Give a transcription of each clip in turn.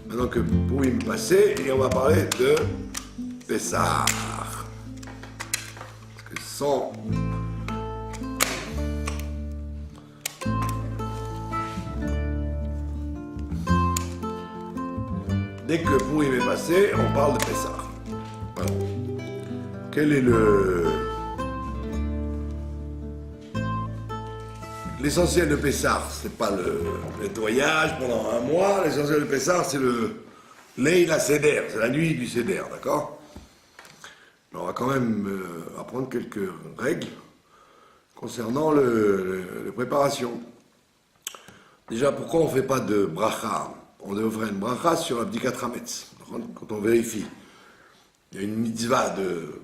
Maintenant que Purim est passé, et on va parler de Pessah. Parce que sans dès que Purim est passé, on parle de Pessah. Voilà. Quel est l'essentiel de Pessah? C'est pas le nettoyage pendant un mois. L'essentiel de Pessah, c'est le Leila Seder, c'est la nuit du Seder, d'accord? On va quand même apprendre quelques règles concernant les préparations. Déjà, pourquoi on ne fait pas de bracha? On devrait faire une bracha sur la bdikat hametz, quand on vérifie. Il y a une mitzvah de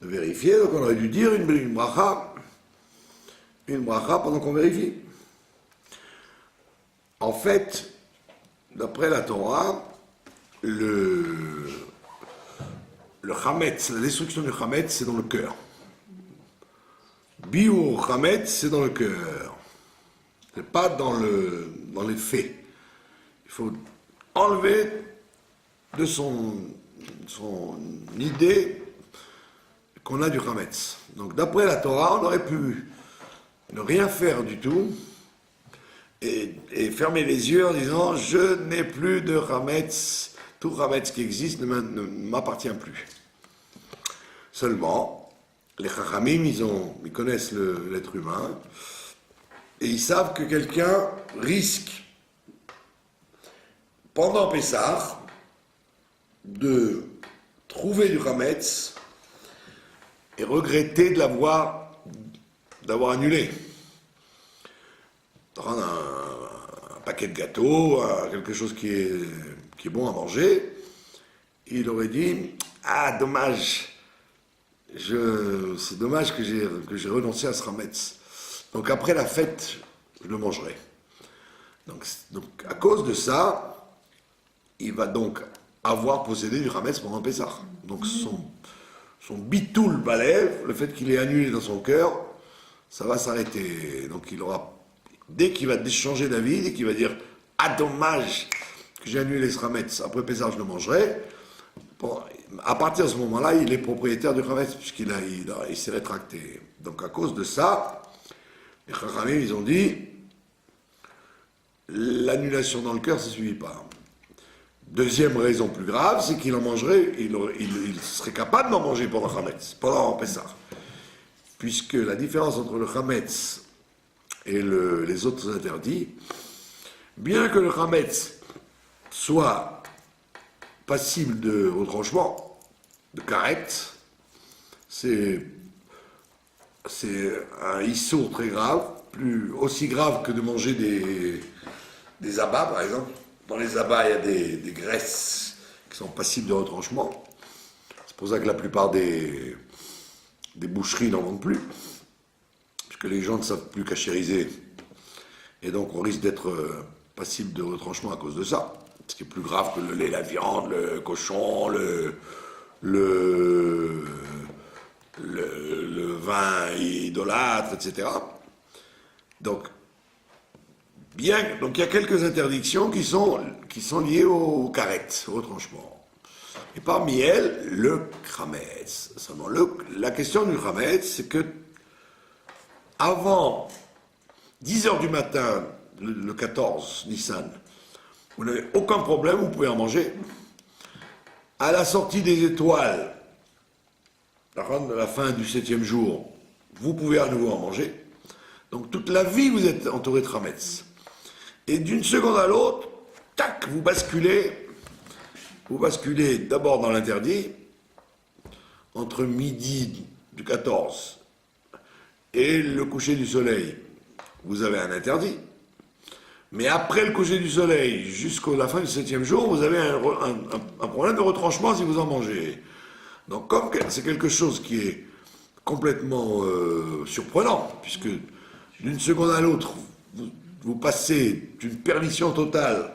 vérifier, donc on aurait dû dire une bracha pendant qu'on vérifie. En fait, d'après la Torah, le chametz, la destruction du chametz, c'est dans le cœur. Biur chametz, c'est dans le cœur. C'est pas dans les faits. Il faut enlever de son idée qu'on a du chametz. Donc d'après la Torah, on aurait pu ne rien faire du tout et fermer les yeux en disant « Je n'ai plus de chametz, tout chametz qui existe ne m'appartient plus ». Seulement, les chachamim, ils connaissent l'être humain et ils savent que quelqu'un risque, pendant Pessah, de trouver du chametz et regretter de d'avoir annulé. Prendre un paquet de gâteaux, quelque chose qui est bon à manger, il aurait dit « Ah, dommage, c'est dommage que j'ai renoncé à ce chametz. Donc après la fête, je le mangerai. » Donc à cause de ça, il va donc avoir possédé du chametz pendant Pessah. Donc son bitoul balève, le fait qu'il est annulé dans son cœur, ça va s'arrêter. Donc il aura, dès qu'il va changer d'avis, dès qu'il va dire « Ah, dommage que j'ai annulé ce chametz, après Pessah je le mangerai », bon, à partir de ce moment-là, il est propriétaire du chametz, puisqu'il s'est rétracté. Donc à cause de ça, les chachamim, ils ont dit l'annulation dans le cœur, ça ne suffit pas. Deuxième raison plus grave, c'est qu'il en mangerait, il serait capable d'en manger pendant chametz, pendant Pessah. Puisque la différence entre le chametz et les autres interdits, bien que le chametz soit passible de retranchement, de karet, c'est un issour très grave, aussi grave que de manger des abats, par exemple. Dans les abats, il y a des graisses qui sont passibles de retranchement. C'est pour ça que la plupart des boucheries n'en vendent plus, puisque les gens ne savent plus cachériser. Et donc on risque d'être passible de retranchement à cause de ça. Ce qui est plus grave que le lait, la viande, le cochon, le vin idolâtre, etc. Donc il y a quelques interdictions qui sont liées au karet, au retranchement. Et parmi elles, le chametz. Seulement, la question du chametz, c'est que avant 10h du matin, le 14 Nissan, vous n'avez aucun problème, vous pouvez en manger. À la sortie des étoiles, la fin du 7e jour, vous pouvez à nouveau en manger. Donc toute la vie, vous êtes entouré de chametz. Et d'une seconde à l'autre, tac, vous basculez vous basculez d'abord dans l'interdit, entre midi du 14 et le coucher du soleil, vous avez un interdit. Mais après le coucher du soleil, jusqu'à la fin du 7e jour, vous avez un problème de retranchement si vous en mangez. Donc comme c'est quelque chose qui est complètement surprenant, puisque d'une seconde à l'autre, vous passez d'une permission totale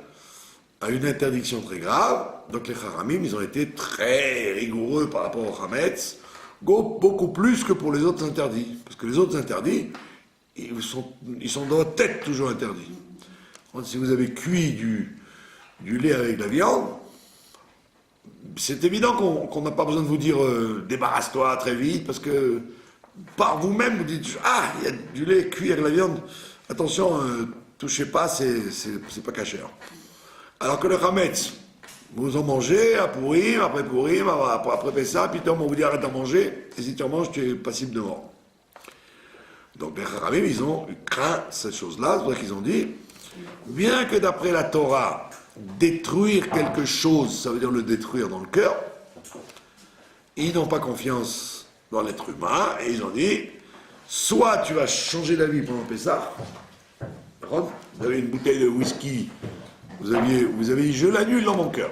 à une interdiction très grave, donc les Haramim, ils ont été très rigoureux par rapport au Hametz, beaucoup plus que pour les autres interdits. Parce que les autres interdits, ils sont dans votre tête toujours interdits. Si vous avez cuit du lait avec de la viande, c'est évident qu'on n'a pas besoin de vous dire débarrasse-toi très vite, parce que par vous-même, vous dites ah, il y a du lait cuit avec de la viande, attention, touchez pas, c'est pas cachère. Alors que le Hametz, vous en mangez à Pourim, après Pessah, puis on vous dit arrête d'en manger, et si tu en manges, tu es passible de mort. Donc les Haramim, ils ont craint cette chose-là, c'est pour ça qu'ils ont dit, bien que d'après la Torah, détruire quelque chose, ça veut dire le détruire dans le cœur, ils n'ont pas confiance dans l'être humain, et ils ont dit, soit tu vas changer d'avis pendant Pessah, vous avez une bouteille de whisky, vous avez dit, je l'annule dans mon cœur.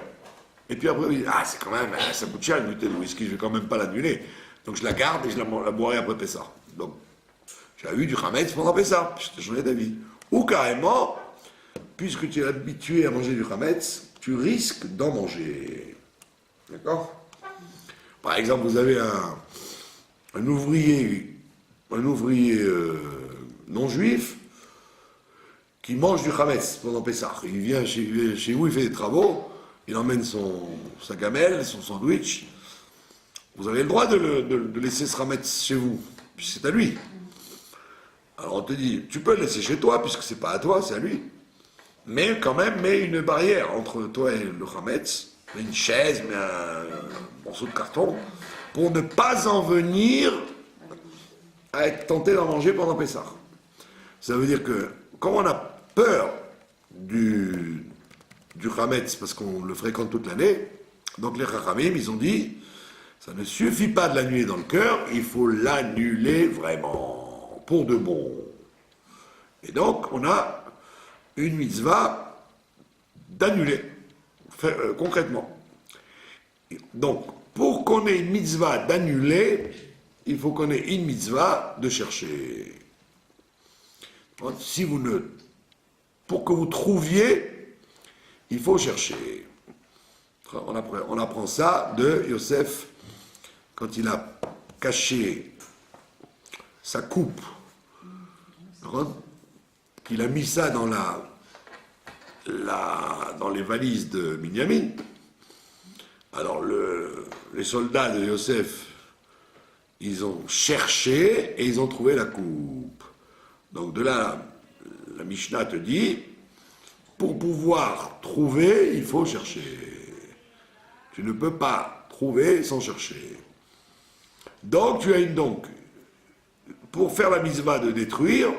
Et puis après, vous dites, ah, c'est quand même, ça coûte cher une bouteille de whisky, je vais quand même pas l'annuler. Donc je la garde et je la boirai après Pessah. Donc, tu as eu du Hametz pendant Pessah, puisque j'en ai d'avis. Ou carrément, puisque tu es habitué à manger du Hametz, tu risques d'en manger. D'accord? Par exemple, vous avez un ouvrier non juif qui mange du Hametz pendant Pessah. Il vient chez vous, il fait des travaux, il emmène sa gamelle, son sandwich. Vous avez le droit de laisser ce Hametz chez vous, puisque c'est à lui. Alors on te dit, tu peux le laisser chez toi, puisque c'est pas à toi, c'est à lui. Mais quand même, mets une barrière entre toi et le Hametz, mets une chaise, mets un morceau de carton, pour ne pas en venir à être tenté d'en manger pendant Pessah. Ça veut dire que, comme on a peur du Hametz, parce qu'on le fréquente toute l'année, donc les Chachamim, ils ont dit, ça ne suffit pas de l'annuler dans le cœur, il faut l'annuler vraiment, pour de bon. Et donc, on a une mitzvah d'annuler, concrètement. Donc, pour qu'on ait une mitzvah d'annuler, il faut qu'on ait une mitzvah de chercher. Si pour que vous trouviez, il faut chercher. On apprend ça de Yosef quand il a caché sa coupe, qu'il a mis ça dans les valises de Binyamin. Alors les soldats de Yosef, ils ont cherché et ils ont trouvé la coupe. Donc de là, la Mishnah te dit, pour pouvoir trouver, il faut chercher. Tu ne peux pas trouver sans chercher. Donc pour faire la mitzvah de détruire,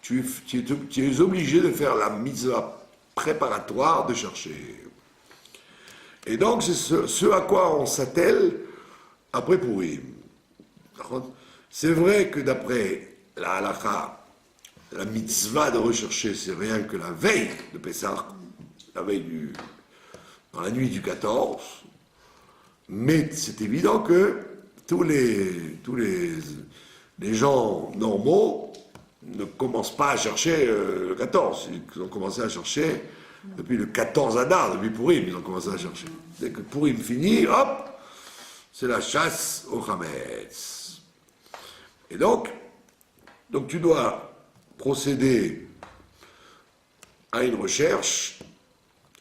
tu es obligé de faire la mitzvah préparatoire de chercher. Et donc c'est ce à quoi on s'attelle après Pourim. C'est vrai que d'après la halakha, la mitzvah de rechercher, c'est rien que la veille de Pessah, la veille dans la nuit du 14, mais c'est évident que tous les gens normaux ne commencent pas à chercher le 14, ils ont commencé à chercher depuis le 14 Adar, depuis Pourim, ils ont commencé à chercher. Dès que Pourim finit, hop, c'est la chasse au Hametz. Et donc tu dois procéder à une recherche,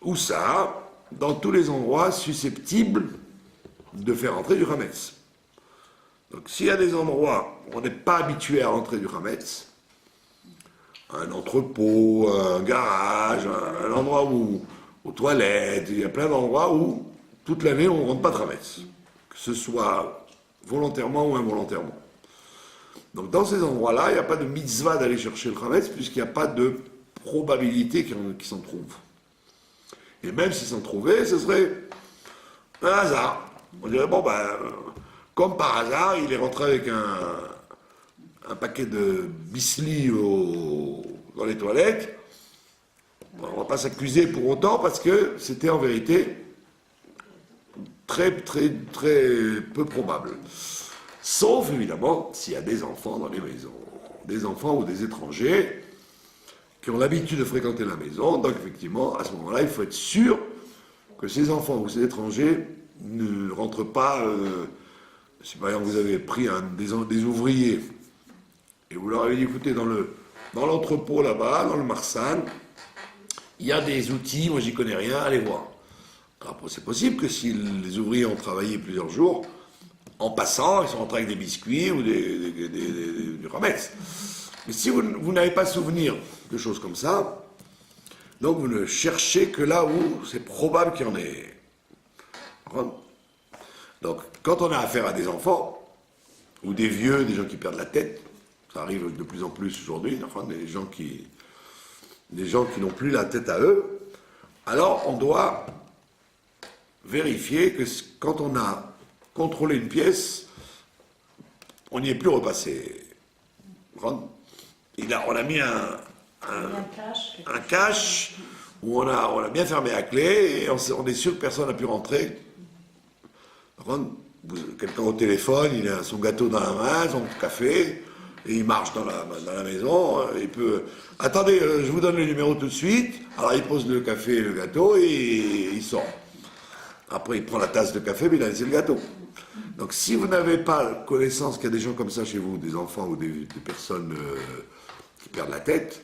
où ça, dans tous les endroits susceptibles de faire entrer du Hametz. Donc s'il y a des endroits où on n'est pas habitué à entrer du Hametz, un entrepôt, un garage, un endroit aux toilettes, il y a plein d'endroits où toute l'année on ne rentre pas de Hametz, que ce soit volontairement ou involontairement. Donc dans ces endroits-là, il n'y a pas de mitzvah d'aller chercher le Hametz, puisqu'il n'y a pas de probabilité qu'il s'en trouve. Et même s'il s'en trouvait, ce serait Un hasard. On dirait, bon, ben, comme par hasard, il est rentré avec un paquet de bisli dans les toilettes. On ne va pas s'accuser pour autant parce que c'était en vérité très, très, très peu probable. Sauf évidemment s'il y a des enfants dans les maisons. Des enfants ou des étrangers qui ont l'habitude de fréquenter la maison. Donc effectivement, à ce moment-là, il faut être sûr que ces enfants ou ces étrangers ne rentrent pas. Si par exemple vous avez pris des ouvriers et vous leur avez dit, écoutez, dans l'entrepôt là-bas, dans le Marsan, il y a des outils, moi j'y connais rien, allez voir. Alors c'est possible que si les ouvriers ont travaillé plusieurs jours, en passant, ils sont rentrés avec des biscuits ou du rametz. Mais si vous n'avez pas souvenir de choses comme ça, donc vous ne cherchez que là où c'est probable qu'il y en ait. Donc quand on a affaire à des enfants, ou des vieux, des gens qui perdent la tête, ça arrive de plus en plus aujourd'hui, enfin des gens qui n'ont plus la tête à eux, alors on doit vérifier que quand on a contrôlé une pièce, on n'y est plus repassé. On a mis un cache où on a bien fermé à clé et on est sûr que personne n'a pu rentrer. Quelqu'un au téléphone, il a son gâteau dans la main, son café, et il marche dans la maison, il peut... Attendez, je vous donne le numéro tout de suite. Alors il pose le café et le gâteau et il sort. Après il prend la tasse de café, mais il a laissé le gâteau. Donc si vous n'avez pas connaissance qu'il y a des gens comme ça chez vous, des enfants ou des personnes qui perdent la tête,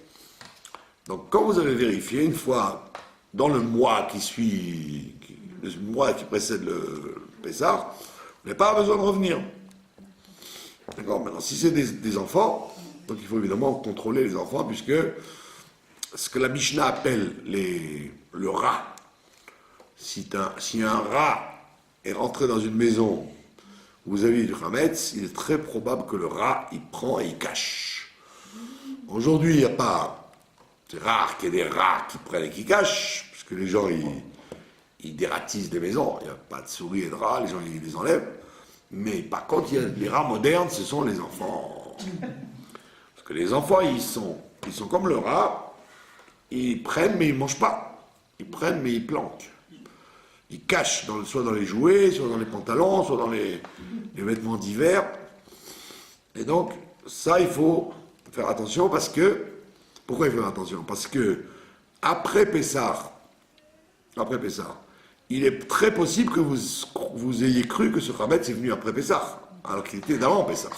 donc quand vous avez vérifié, une fois dans le mois le mois qui précède le Pessah, vous n'avez pas besoin de revenir. D'accord. Maintenant, si c'est des enfants, donc il faut évidemment contrôler les enfants, puisque ce que la Mishnah appelle le rat, si un rat est rentré dans une maison où vous avez du Hametz, il est très probable que le rat, il prend et il cache. Aujourd'hui, il n'y a pas... C'est rare qu'il y ait des rats qui prennent et qui cachent, parce que les gens, ils dératisent des maisons. Il n'y a pas de souris et de rats, les gens, ils les enlèvent. Mais par contre, il y a les rats modernes, ce sont les enfants. Parce que les enfants, ils sont comme le rat, ils prennent mais ils ne mangent pas. Ils prennent mais ils planquent. Ils cachent, soit dans les jouets, soit dans les pantalons, soit dans les vêtements d'hiver. Et donc, ça, il faut faire attention parce que... Pourquoi il faut faire attention? Parce que après Pessah, il est très possible que vous ayez cru que ce Hametz est venu après Pessah, alors qu'il était d'avant Pessah.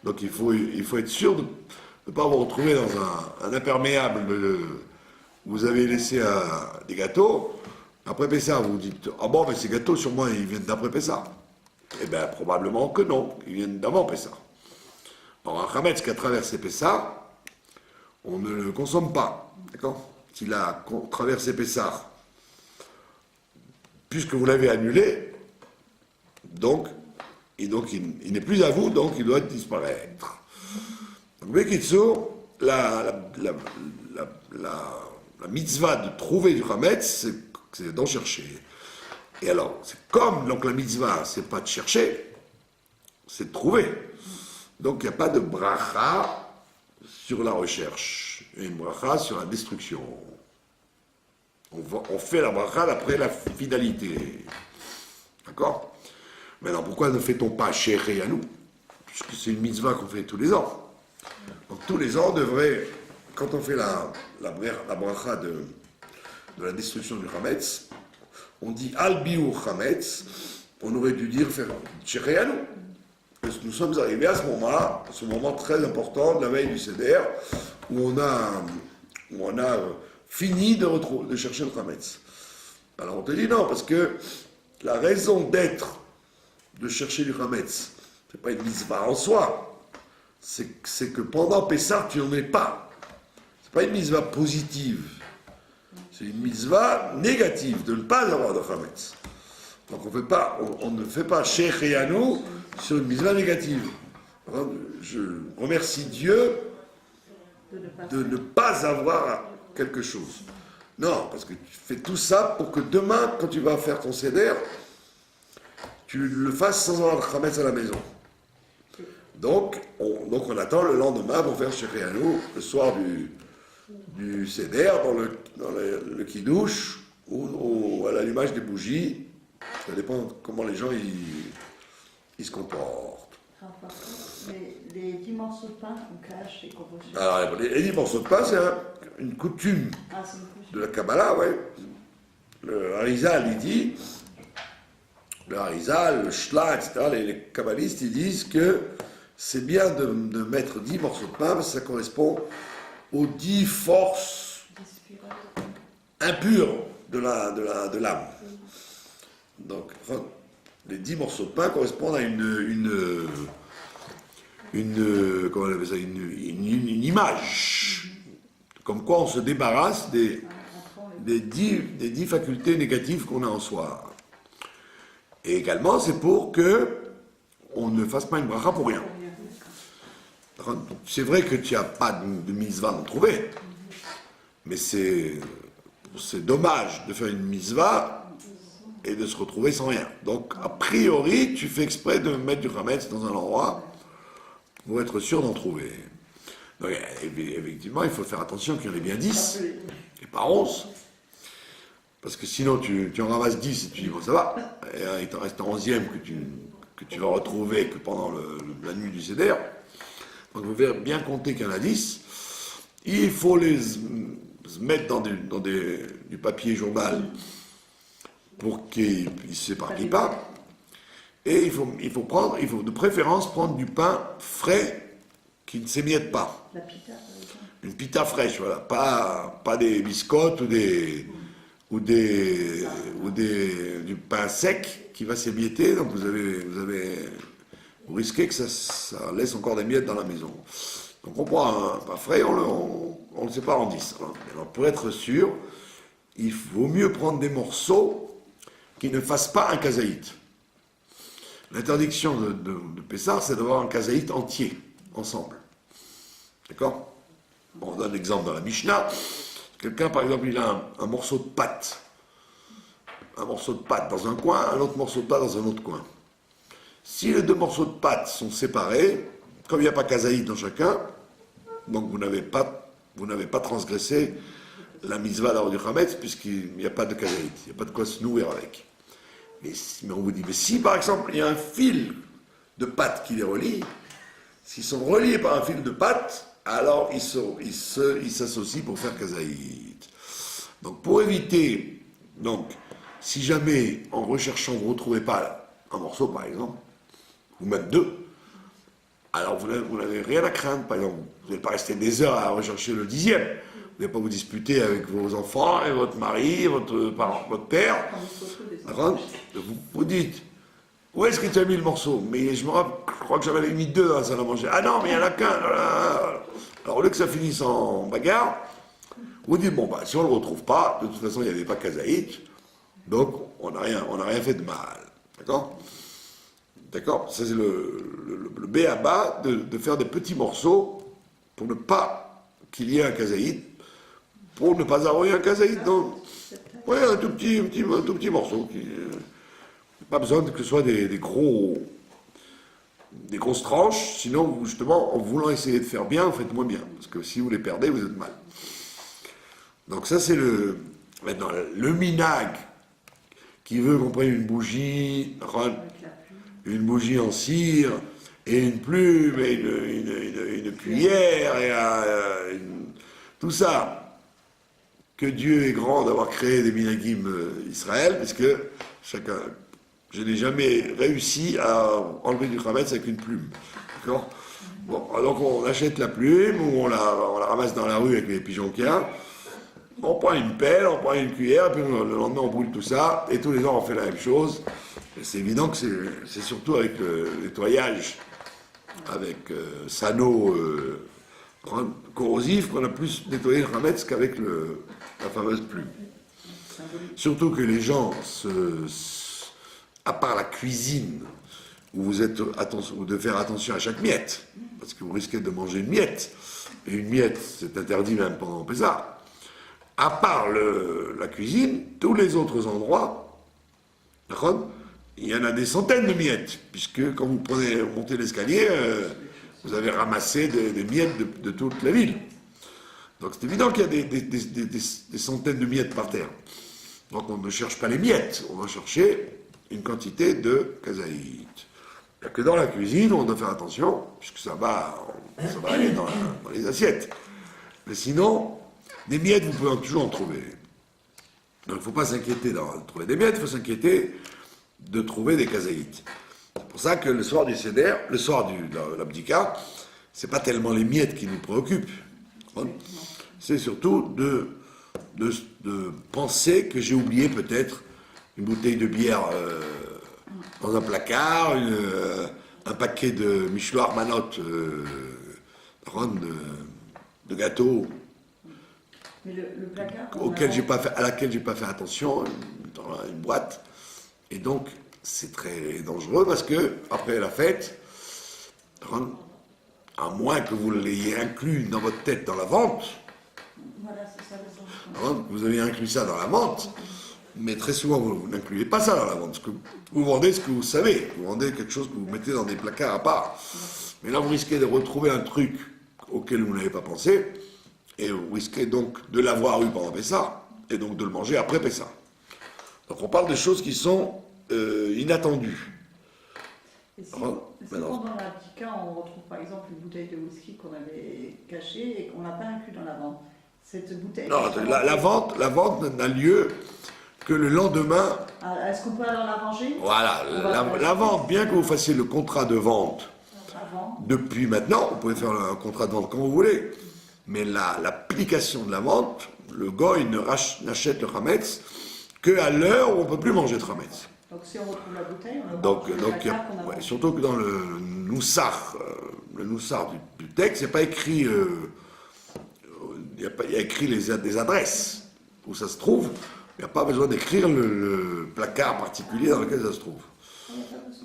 Donc il faut être sûr de ne pas vous retrouver dans un imperméable. Vous avez laissé des gâteaux, après Pessah, vous vous dites « Ah bon, mais ces gâteaux, sûrement, ils viennent d'après Pessah. » Eh bien, probablement que non, ils viennent d'avant Pessah. Alors un Hametz qui a traversé Pessah, on ne le consomme pas, d'accord? S'il a traversé Pessah, puisque vous l'avez annulé, il n'est plus à vous, donc il doit disparaître. Donc, Bekitsour, la mitzvah de trouver du Hametz, c'est d'en chercher. Et alors, donc la mitzvah, c'est pas de chercher, c'est de trouver. Donc il n'y a pas de bracha sur la recherche, et une bracha sur la destruction. On fait la bracha d'après la finalité. D'accord? Maintenant, pourquoi ne fait-on pas Sheikh à nous? Puisque c'est une mitzvah qu'on fait tous les ans. Donc tous les ans, on devrait, quand on fait la bracha de la destruction du Hametz, on dit Al Biur Hametz, on aurait dû faire Sheikh à nous. Parce que nous sommes arrivés à ce moment très important de la veille du Seder, où on a fini de chercher le Hametz. Alors on te dit non, parce que la raison d'être de chercher du Hametz, c'est pas une mitzvah en soi, c'est que pendant Pessah, tu n'en es pas. C'est pas une mitzvah positive, c'est une mitzvah négative de ne pas avoir de Hametz. Donc on ne fait pas Sheikh et Yanou sur une mitzvah négative. Alors, je remercie Dieu de ne pas avoir quelque chose. Non, parce que tu fais tout ça pour que demain, quand tu vas faire ton seder, tu le fasses sans avoir le chametz à la maison. Donc on attend le lendemain pour faire Shechianu, le soir du seder, dans le kiddush, ou à l'allumage des bougies. Ça dépend comment les gens ils se comportent. Mais les 10 morceaux de pain qu'on cache et qu'on reçoit. Alors, les 10 morceaux de pain, c'est une coutume de la Kabbalah, ouais. Le Harizal, il dit, le Harizal, le Shla, etc., les kabbalistes, ils disent que c'est bien de mettre 10 morceaux de pain, parce que ça correspond aux 10 forces impures de l'âme. Donc, enfin, les 10 morceaux de pain correspondent à comment on appelle ça, une image. Comme quoi on se débarrasse des 10 facultés négatives qu'on a en soi. Et également, c'est pour que on ne fasse pas une bracha pour rien. C'est vrai que tu n'as pas de mitzvah d'en trouver, mais c'est dommage de faire une mitzvah et de se retrouver sans rien. Donc, a priori, tu fais exprès de mettre du chametz dans un endroit pour être sûr d'en trouver. Donc, effectivement, il faut faire attention qu'il y en ait bien 10, et pas 11. Parce que sinon, tu en ramasses 10 et tu dis, bon, ça va. Et il t'en reste un 11e que tu vas retrouver que pendant la nuit du Seder. Donc, vous verrez bien compter qu'il y en a 10. Il faut les mettre dans du papier journal pour qu'ils ne s'éparpillent pas. Et il faut de préférence prendre du pain frais qui ne s'émiette pas. La pita, par exemple. Une pita fraîche, voilà. Pas des biscottes ou du pain sec qui va s'émietter. Donc vous risquez que ça laisse encore des miettes dans la maison. Donc on prend un pain frais, on le sépare en 10. Alors pour être sûr, il vaut mieux prendre des morceaux qui ne fassent pas un kazaït. L'interdiction de Pessah, c'est d'avoir un kazaït entier, ensemble. D'accord? Bon, on donne l'exemple dans la Mishnah. Quelqu'un, par exemple, il a un morceau de pâte. Un morceau de pâte dans un coin, un autre morceau de pâte dans un autre coin. Si les deux morceaux de pâte sont séparés, comme il n'y a pas kazaït dans chacun, donc vous n'avez pas transgressé la mitzvah d'avoir du chametz, puisqu'il n'y a pas de kazaït, il n'y a pas de quoi se nourrir avec. Mais on vous dit, mais si par exemple il y a un fil de pâte qui les relie, s'ils sont reliés par un fil de pâte, alors ils s'associent pour faire kazaït. Donc pour éviter, si jamais en recherchant vous ne retrouvez pas un morceau par exemple, ou même deux, alors vous n'avez rien à craindre. Par exemple, vous n'allez pas rester des heures à rechercher le 10e. Vous n'allez pas vous disputer avec vos enfants et votre mari, votre père. Vous dites, où est-ce que tu as mis le morceau? Mais je crois que j'en avais mis 2 à la salle à manger. Ah non, mais il n'y en a qu'un. Alors au lieu que ça finisse en bagarre, vous dites, bon, si on ne le retrouve pas, de toute façon, il n'y avait pas kazaït, donc on n'a rien fait de mal. D'accord? D'accord? Ça, c'est le b.a.-ba de faire des petits morceaux pour ne pas qu'il y ait un kazaït, pour ne pas avoir eu un kazaït. Donc, oui, un tout petit morceau. Pas besoin que ce soit des grosses tranches, sinon, justement, en voulant essayer de faire bien, vous faites moins bien. Parce que si vous les perdez, vous êtes mal. Donc ça, c'est maintenant, le minag qui veut qu'on prenne une bougie en cire, et une plume, et une cuillère, et tout ça. Que Dieu est grand d'avoir créé des minagim Israël, parce que je n'ai jamais réussi à enlever du chametz avec une plume. D'accord? Bon, donc on achète la plume, ou on la ramasse dans la rue avec les pigeons qu'il y a. On prend une pelle, on prend une cuillère, puis le lendemain on brûle tout ça, et tous les ans on fait la même chose. Et c'est évident que c'est surtout avec le nettoyage, avec Sano corrosif, qu'on a plus nettoyé le chametz qu'avec la fameuse plume. Surtout que les gens, à part la cuisine, où vous êtes de faire attention à chaque miette, parce que vous risquez de manger une miette, et une miette, c'est interdit même pendant Pessah. à part la cuisine, tous les autres endroits, d'accord, il y en a des centaines de miettes, puisque quand vous montez l'escalier, vous avez ramassé des miettes de toute la ville. Donc c'est évident qu'il y a des centaines de miettes par terre. Donc on ne cherche pas les miettes, on va chercher une quantité de kazaït. Il n'y a que dans la cuisine, on doit faire attention, puisque ça va aller dans les assiettes. Mais sinon, des miettes, vous pouvez toujours en trouver. Donc il ne faut pas s'inquiéter de trouver des miettes, il faut s'inquiéter de trouver des kazaït. C'est pour ça que le soir du Seder, le soir de l'Abdika, c'est pas tellement les miettes qui nous préoccupent. C'est surtout de penser que j'ai oublié peut-être une bouteille de bière dans un placard, un paquet de Michelot Manot de gâteaux Mais le placard, à laquelle j'ai pas fait attention dans une boîte. Et donc c'est très dangereux parce que après la fête, à moins que vous l'ayez inclus dans votre tête dans la vente, voilà, c'est ça le sens. vous avez inclus ça dans la vente, mais très souvent vous n'incluez pas ça dans la vente, parce que vous vendez ce que vous savez, vous vendez quelque chose que vous mettez dans des placards à part. Mais là vous risquez de retrouver un truc auquel vous n'avez pas pensé, et vous risquez donc de l'avoir eu pendant Pessah, et donc de le manger après Pessah. Donc on parle de choses qui sont inattendues. Et si pendant l'Abdika, on retrouve par exemple une bouteille de whisky qu'on avait cachée et qu'on n'a pas inclus dans la vente, cette bouteille... Non, la vente n'a lieu que le lendemain. Ah, est-ce qu'on peut alors la ranger? Voilà, la vente, bien que vous fassiez le contrat de vente avant. Depuis maintenant, vous pouvez faire un contrat de vente quand vous voulez, mais l'application de la vente, le goy n'achète le chametz qu'à l'heure où on ne peut plus manger de chametz. Donc si on retrouve la bouteille, on le donc surtout que dans le noussar du texte, c'est pas écrit, il y a écrit des adresses où ça se trouve, il n'y a pas besoin d'écrire le placard particulier dans lequel ça se trouve.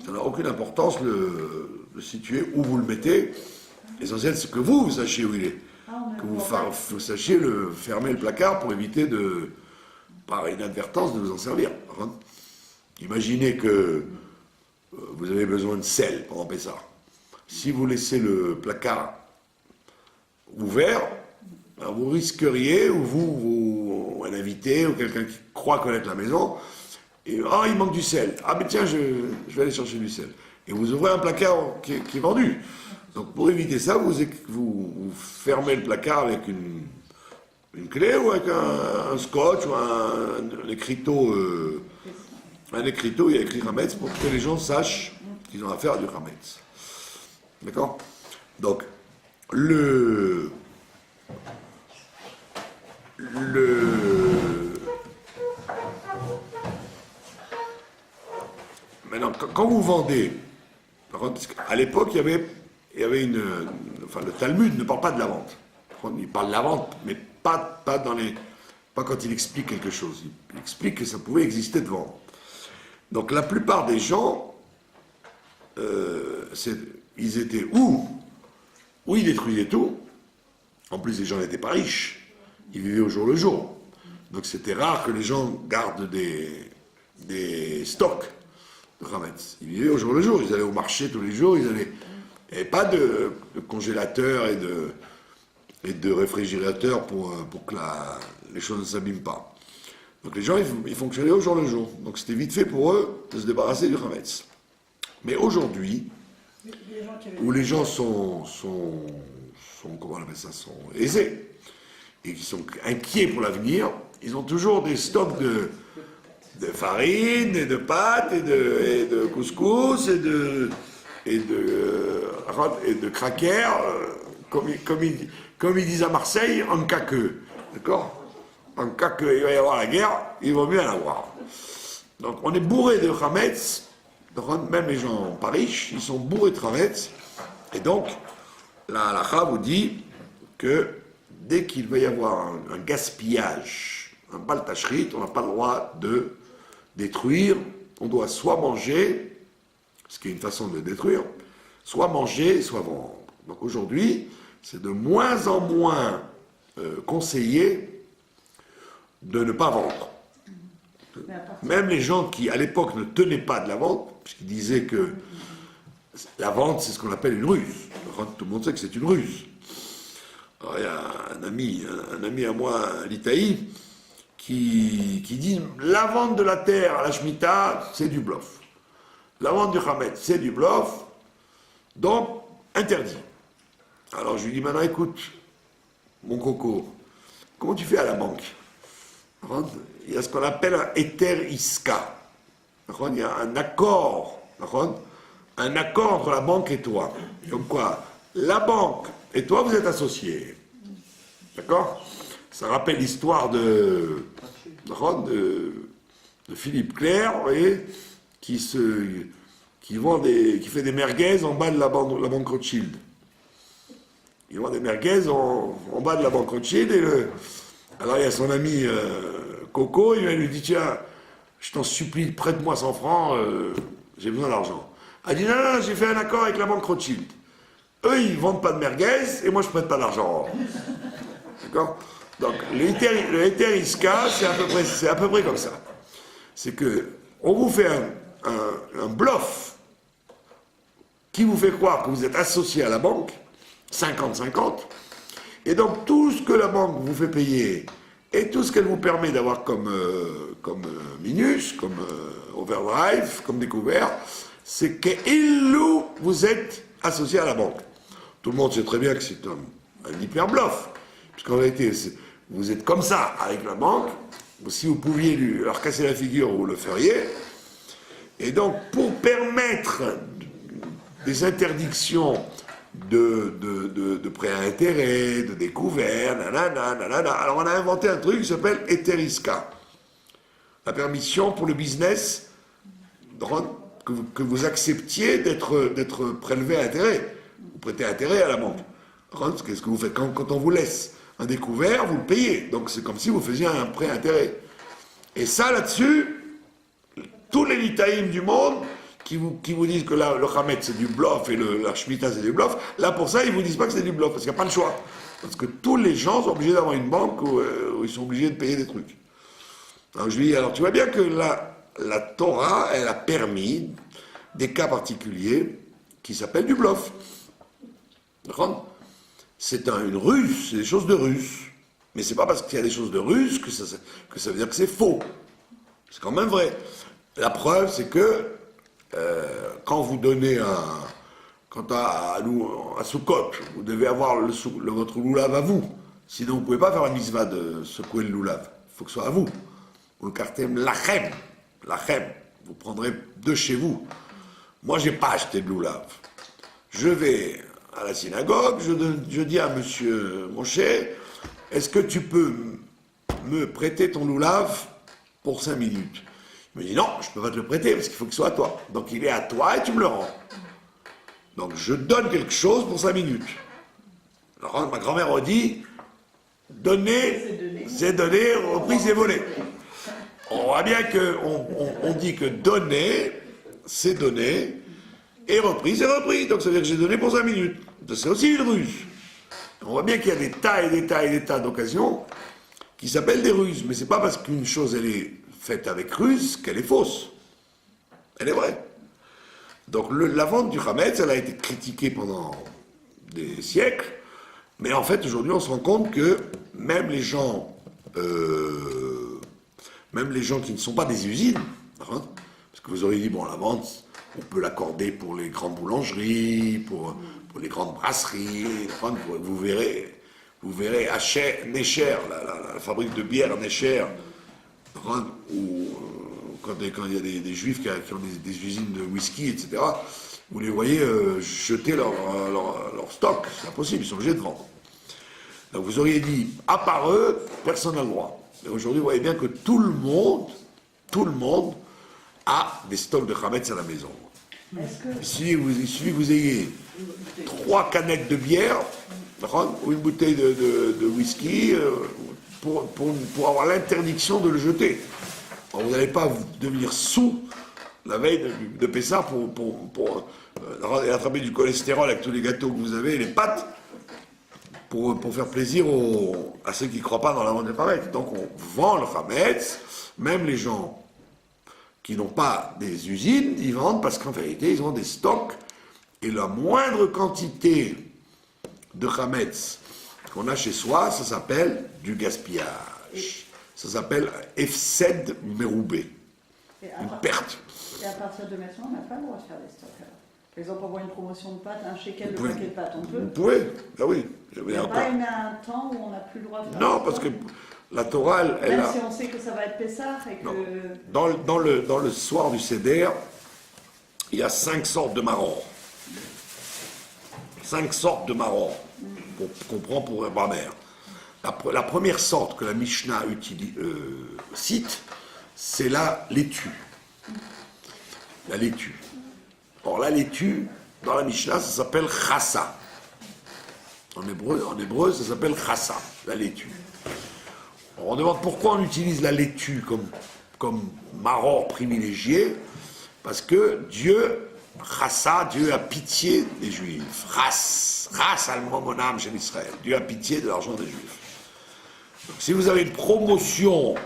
Ça n'a aucune importance de situer où vous le mettez. L'essentiel, c'est que vous sachiez où il est. Que vous sachiez fermer le placard pour éviter par inadvertance, de vous en servir. Imaginez que vous avez besoin de sel pendant Pessah. Si vous laissez le placard ouvert, vous risqueriez, ou un invité, ou quelqu'un qui croit connaître la maison, et il manque du sel. Ah mais tiens, je vais aller chercher du sel. Et vous ouvrez un placard qui est vendu. Donc pour éviter ça, vous fermez le placard avec une clé ou avec un scotch ou un écriteau. Un écriteau, il y a écrit Hametz pour que les gens sachent qu'ils ont affaire à du Hametz. D'accord? Donc, maintenant, quand vous vendez, à l'époque, il y avait le Talmud ne parle pas de la vente. Il parle de la vente, mais pas quand il explique quelque chose. Il explique que ça pouvait exister de vendre. Donc la plupart des gens, ils étaient où ils détruisaient tout. En plus, les gens n'étaient pas riches. Ils vivaient au jour le jour. Donc c'était rare que les gens gardent des stocks de chametz. Ils vivaient au jour le jour. Ils allaient au marché tous les jours. Il n'y avait pas de congélateur et de réfrigérateur pour que les choses ne s'abîment pas. Donc les gens, ils fonctionnaient au jour le jour. Donc c'était vite fait pour eux de se débarrasser du chametz. Mais aujourd'hui, où les gens sont comment on appelle ça, sont aisés, et qui sont inquiets pour l'avenir, ils ont toujours des stocks de farine, et de pâtes, et de couscous, et de crackers, comme ils disent à Marseille, en caqueux. D'accord? En cas qu'il va y avoir la guerre, il vaut mieux en avoir. Donc on est bourré de chametz, même les gens pas riches, ils sont bourrés de chametz, et donc la halakha vous dit que dès qu'il va y avoir un gaspillage, un bal tachrit, on n'a pas le droit de détruire, on doit soit manger, ce qui est une façon de détruire, soit manger, soit vendre. Donc aujourd'hui, c'est de moins en moins conseillé de ne pas vendre. Même les gens qui, à l'époque, ne tenaient pas de la vente, puisqu'ils disaient que la vente, c'est ce qu'on appelle une ruse. Tout le monde sait que c'est une ruse. Alors, il y a un ami à moi, à l'Italie, qui dit la vente de la terre à la Shemitah, c'est du bluff. La vente du Hametz, c'est du bluff, donc interdit. Alors je lui dis maintenant, écoute, mon coco, comment tu fais à la banque? Il y a ce qu'on appelle un Eter Iska. Il y a un accord entre la banque et toi. Comme quoi, la banque et toi, vous êtes associés. D'accord? Ça rappelle l'histoire de Philippe Clair, vous voyez, qui fait des merguez en bas de la banque Rothschild. Il vend des merguez en bas de la banque Rothschild. Alors il y a son ami Coco, il lui dit tiens, je t'en supplie, prête-moi 100 francs, j'ai besoin d'argent. Elle dit non, j'ai fait un accord avec la banque Rothschild. Eux, ils vendent pas de merguez et moi je prête pas d'argent. D'accord? Donc le Eter Iska, c'est à peu près comme ça. C'est que on vous fait un bluff qui vous fait croire que vous êtes associé à la banque, 50-50, et donc tout ce que la banque vous fait payer et tout ce qu'elle vous permet d'avoir comme minus, comme overdrive, comme découvert, c'est que vous êtes associé à la banque. Tout le monde sait très bien que c'est un hyper bluff, puisqu'en réalité, vous êtes comme ça avec la banque. Si vous pouviez leur casser la figure, vous le feriez. Et donc, pour permettre des interdictions de prêts à intérêt, de découvert, alors on a inventé un truc qui s'appelle Eteriska. La permission pour le business que vous acceptiez d'être prélevé à intérêt. Vous prêtez intérêt à la banque. Qu'est-ce que vous faites quand on vous laisse un découvert, vous le payez. Donc c'est comme si vous faisiez un prêt à intérêt. Et ça, là-dessus, tous les litaïm du monde qui vous disent que là, le Hametz c'est du bluff et la Shemitah c'est du bluff, là pour ça, ils vous disent pas que c'est du bluff, parce qu'il n'y a pas le choix. Parce que tous les gens sont obligés d'avoir une banque où ils sont obligés de payer des trucs. Alors je lui dis, alors tu vois bien que la Torah, elle a permis des cas particuliers qui s'appellent du bluff. D'accord? C'est une ruse, c'est des choses de ruse. Mais c'est pas parce qu'il y a des choses de ruse que ça veut dire que c'est faux. C'est quand même vrai. La preuve, c'est que quand vous donnez à Soukot, vous devez avoir votre loulav à vous. Sinon, vous ne pouvez pas faire la mitzvah de secouer le loulav. Il faut que ce soit à vous. Vous le cartem lachem. Vous prendrez de chez vous. Moi, je n'ai pas acheté de loulav. Je vais à la synagogue, je dis à monsieur Moshe, est-ce que tu peux me prêter ton loulav pour 5 minutes? Il me dit non, je ne peux pas te le prêter parce qu'il faut qu'il soit à toi. Donc il est à toi et tu me le rends. Donc je donne quelque chose pour 5 minutes. Alors ma grand-mère dit, donner, c'est donner, repris, c'est voler. On voit bien qu'on dit que donner, c'est donner, et repris, c'est repris. Donc ça veut dire que j'ai donné pour 5 minutes. C'est aussi une ruse. On voit bien qu'il y a des tas et des tas et des tas d'occasions qui s'appellent des ruses. Mais c'est pas parce qu'une chose, elle est faite avec ruse qu'elle est fausse. Elle est vraie. Donc la vente du Hametz, elle a été critiquée pendant des siècles. Mais en fait, aujourd'hui, on se rend compte que même les gens qui ne sont pas des usines, hein, parce que vous auriez dit, bon, la vente, on peut l'accorder pour les grandes boulangeries, pour les grandes brasseries, vous verrez Necher, la fabrique de bière Necher, où quand il y a des juifs qui ont des usines de whisky, etc., vous les voyez jeter leur stock, c'est impossible, ils sont obligés de vendre. Donc vous auriez dit, à part eux, personne n'a le droit. Mais aujourd'hui, vous voyez bien que tout le monde a des stocks de Hametz à la maison. Il suffit que vous ayez 3 canettes de bière ou une bouteille de whisky pour avoir l'interdiction de le jeter. Alors, vous n'allez pas devenir sous la veille de Pessah pour attraper du cholestérol avec tous les gâteaux que vous avez et les pâtes pour faire plaisir à ceux qui ne croient pas dans la vente du Hametz. Donc on vend le Hametz, même les gens qui n'ont pas des usines, ils vendent parce qu'en vérité, ils ont des stocks, et la moindre quantité de Hametz qu'on a chez soi, ça s'appelle du gaspillage. Ça s'appelle Efsed Meroubé, une perte. Et à partir de maintenant, on n'a pas le droit de faire des stocks alors. Par exemple, on voit une promotion de pâtes, un shekel de paquet de pâtes, on peut. Vous pouvez, ah oui. Il n'y a pas un temps où on n'a plus le droit de faire non, des parce stocks. que la Torah, elle Même a... si on sait que ça va être Pessah et que... Dans le soir du Seder, il y a 5 sortes de marrons. 5 sortes de marrons qu'on prend pour un bras-mère. La première sorte que la Mishnah cite, c'est la laitue. La laitue. Or, la laitue, dans la Mishnah, ça s'appelle chassa. En hébreu, ça s'appelle chassa, la laitue. On demande pourquoi on utilise la laitue comme maror privilégié, parce que Dieu, chassa, Dieu a pitié des Juifs. Chas al-momonam chez Israël. Dieu a pitié de l'argent des Juifs. Donc, si vous avez une promotion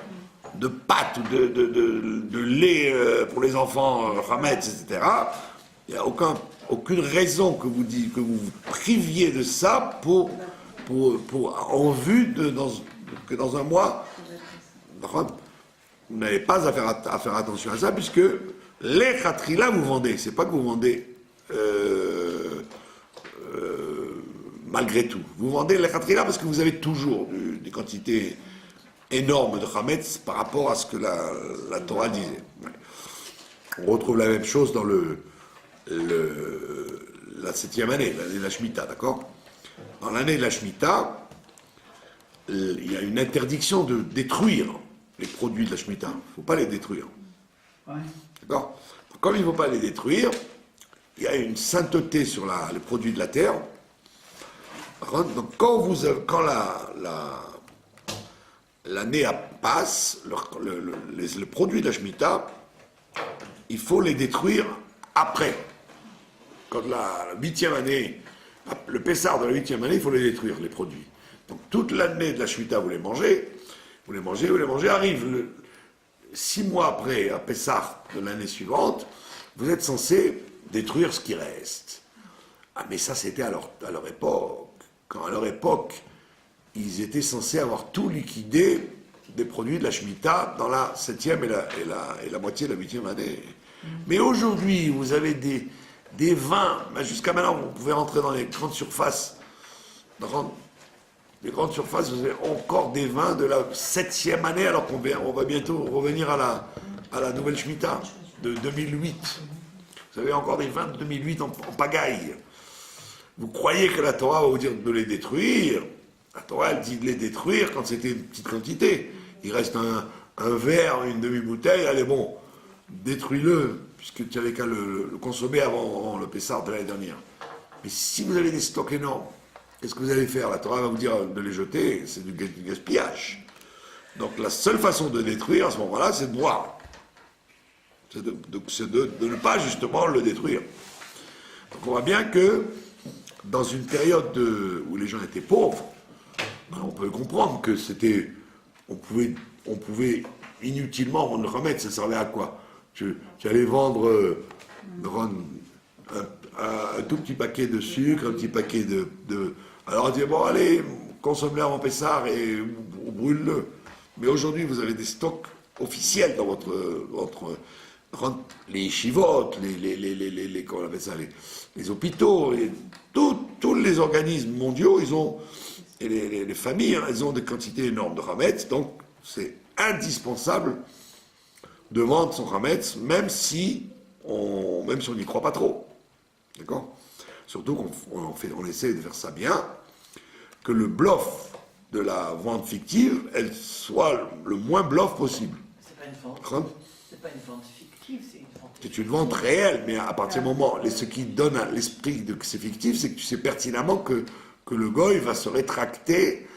de pâtes ou de lait pour les enfants, Hametz, etc., il n'y a aucune raison que vous priviez de ça en vue que dans un mois, vous n'avez pas à faire attention à ça, puisque les khatrila vous vendez. C'est pas que vous vendez malgré tout. Vous vendez les khatrila parce que vous avez toujours des quantités énormes de Hametz par rapport à ce que la Torah disait. On retrouve la même chose dans la 7e année, l'année de la Shemitah, d'accord? Dans l'année de la Shemitah, il y a une interdiction de détruire les produits de la Shemitah. Il ne faut pas les détruire. Ouais. D'accord? Comme il ne faut pas les détruire, il y a une sainteté sur les produits de la terre. Donc quand l'année passe, les produits de la Shemitah, il faut les détruire après. Quand la 8e année, le Pessar de la 8e année, il faut les détruire, les produits. Donc toute l'année de la Shemitah, vous les mangez, arrive 6 mois après, à Pessar de l'année suivante, vous êtes censé détruire ce qui reste. Ah, mais ça, c'était à leur époque. Quand à leur époque, ils étaient censés avoir tout liquidé des produits de la Shemitah dans la 7e et la moitié de la 8e année. Mais aujourd'hui, vous avez des vins, jusqu'à maintenant, vous pouvez rentrer dans les grandes surfaces. Les grandes surfaces, vous avez encore des vins de la 7e année, alors qu'on va bientôt revenir à la nouvelle Shemitah de 2008. Vous avez encore des vins de 2008 en pagaille. Vous croyez que la Torah va vous dire de les détruire? La Torah, elle dit de les détruire quand c'était une petite quantité. Il reste un verre, une demi-bouteille, allez bon, détruis-le, puisque tu n'avais qu'à le consommer avant le Pessar de l'année dernière. Mais si vous avez des stocks énormes, qu'est-ce que vous allez faire? La Torah va vous dire de les jeter, c'est du gaspillage. Donc la seule façon de détruire à ce moment-là, c'est de boire. C'est de ne pas justement le détruire. Donc on voit bien que dans une période où les gens étaient pauvres, on peut comprendre que on pouvait inutilement vendre le Hametz. Ça servait à quoi? Tu allais vendre un tout petit paquet de sucre, un petit paquet de... Alors on dit, bon allez, consomme-le avant Pessar et brûle-le. Mais aujourd'hui, vous avez des stocks officiels dans votre les yeshivotes, comment on appelle ça, les hôpitaux, tous les organismes mondiaux, ils ont, et les familles, elles ont des quantités énormes de Hametz, donc c'est indispensable de vendre son Hametz, même si on n'y croit pas trop. D'accord? Surtout qu'on essaie de faire ça bien, que le bluff de la vente fictive, elle soit le moins bluff possible. C'est pas une vente. C'est pas une vente fictive, c'est une vente. C'est une vente réelle, mais à partir du moment, ce qui donne à l'esprit que c'est fictif, c'est que tu sais pertinemment que le goy va se rétracter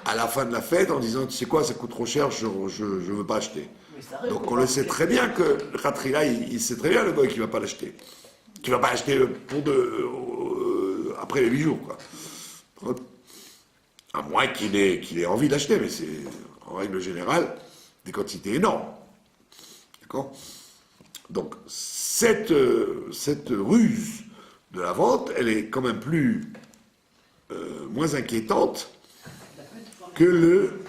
à la fin de la fête en disant, tu sais quoi, ça coûte trop cher, je veux pas acheter. Donc on le sait très bien que le khatrila, il sait très bien le goy qui va pas l'acheter. Qui va pas acheter après les 8 jours, quoi. À moins qu'il ait envie d'acheter, mais c'est, en règle générale, des quantités énormes. D'accord? Donc, cette ruse de la vente, elle est quand même moins inquiétante que le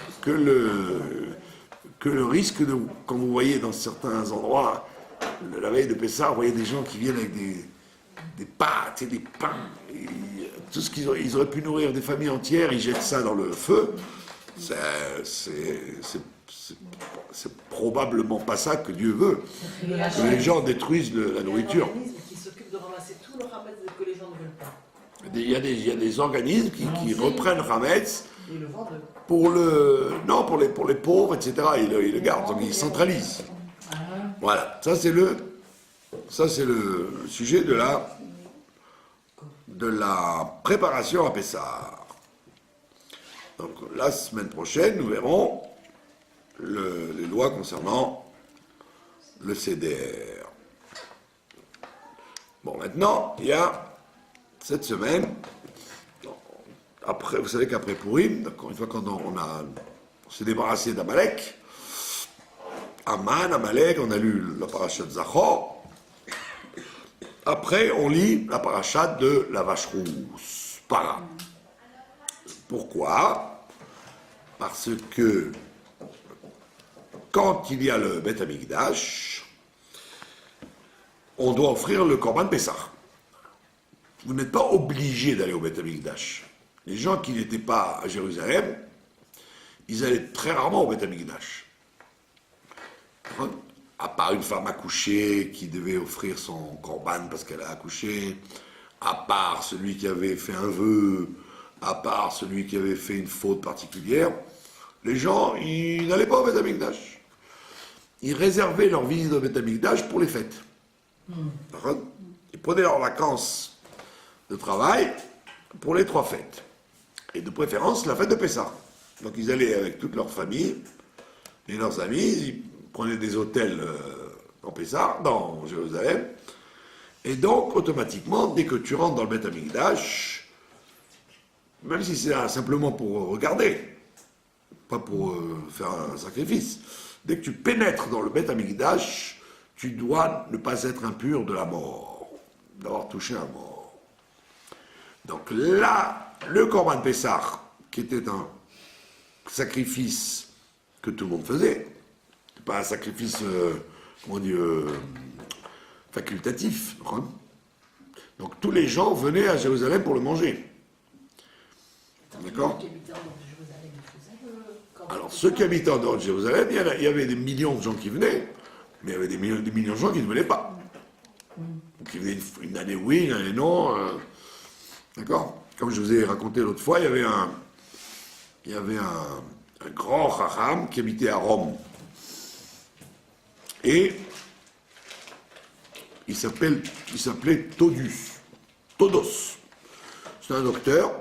risque de, comme vous voyez dans certains endroits, la veille de Pessah, vous voyez des gens qui viennent avec des pâtes et des pains, et tout ce ils auraient pu nourrir des familles entières, ils jettent ça dans le feu. C'est probablement pas ça que Dieu veut. Que les gens détruisent la nourriture. Il y a un organisme qui s'occupe de ramasser tout le hametz que les gens ne veulent pas. Il y a des organismes qui reprennent Hametz Et ils le vendent. pour les pauvres, etc. Ils le gardent, donc ils centralisent. Voilà, ça c'est le sujet de la préparation à Pessah. Donc la semaine prochaine, nous verrons les lois concernant le CDR. Bon, maintenant, il y a cette semaine, après, vous savez qu'après Pourim, encore une fois, quand on s'est débarrassé d'Amalek, Amalek, on a lu la paracha de Zachor. Après, on lit la paracha de la vache rousse. Para. Pourquoi? Parce que quand il y a le Beth Amikdash, on doit offrir le Korban Pessah. Vous n'êtes pas obligé d'aller au Beth Amikdash. Les gens qui n'étaient pas à Jérusalem, ils allaient très rarement au Beth Amikdash. À part une femme accouchée qui devait offrir son Korban parce qu'elle a accouché, à part celui qui avait fait un vœu, à part celui qui avait fait une faute particulière, les gens, ils n'allaient pas au Beth Amikdash. Ils réservaient leur visite au Beth Amikdash pour les fêtes. Ils prenaient leurs vacances de travail pour les 3 fêtes. Et de préférence, la fête de Pessah. Donc ils allaient avec toute leur famille et leurs amis, ils prenaient des hôtels en Pessah, dans Jérusalem. Et donc, automatiquement, dès que tu rentres dans le Beth Amikdash, même si c'est simplement pour regarder, pas pour faire un sacrifice, dès que tu pénètres dans le Beth Amikdash, tu dois ne pas être impur de la mort, d'avoir touché un mort. Donc là, le Korban Pessah, qui était un sacrifice que tout le monde faisait, c'est pas un sacrifice, facultatif. Hein. Donc tous les gens venaient à Jérusalem pour le manger. D'accord? Alors ceux qui habitaient en dehors de Jérusalem, il y avait des millions de gens qui venaient, mais il y avait des millions de gens qui ne venaient pas. Donc ils venaient une année oui, une année non. D'accord? Comme je vous ai raconté l'autre fois, il y avait un grand Chacham qui habitait à Rome. Et il s'appelait Todos. C'est un docteur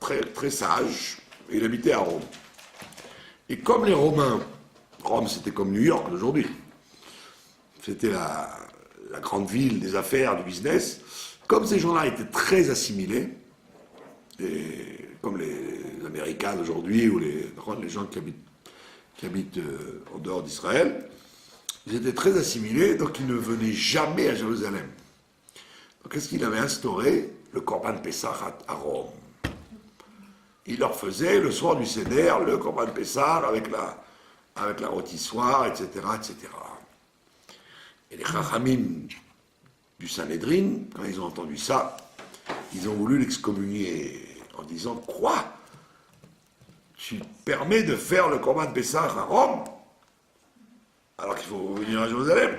très, très sage, et il habitait à Rome. Et comme les Romains, Rome c'était comme New York d'aujourd'hui, c'était la grande ville des affaires, du business, comme ces gens-là étaient très assimilés, et comme les Américains d'aujourd'hui, ou les gens qui habitent en dehors d'Israël, ils étaient très assimilés, donc ils ne venaient jamais à Jérusalem. Donc qu'est-ce qu'il avait instauré? Le Korban Pessah à Rome. Il leur faisait, le soir du Seder, le Korban Pessah avec la rôtissoire, etc., etc. Et les Chachamim du Sanhédrin, quand ils ont entendu ça, ils ont voulu l'excommunier en disant « Quoi? Tu permets de faire le Korban Pessah à Rome alors qu'il faut venir à Jérusalem ?»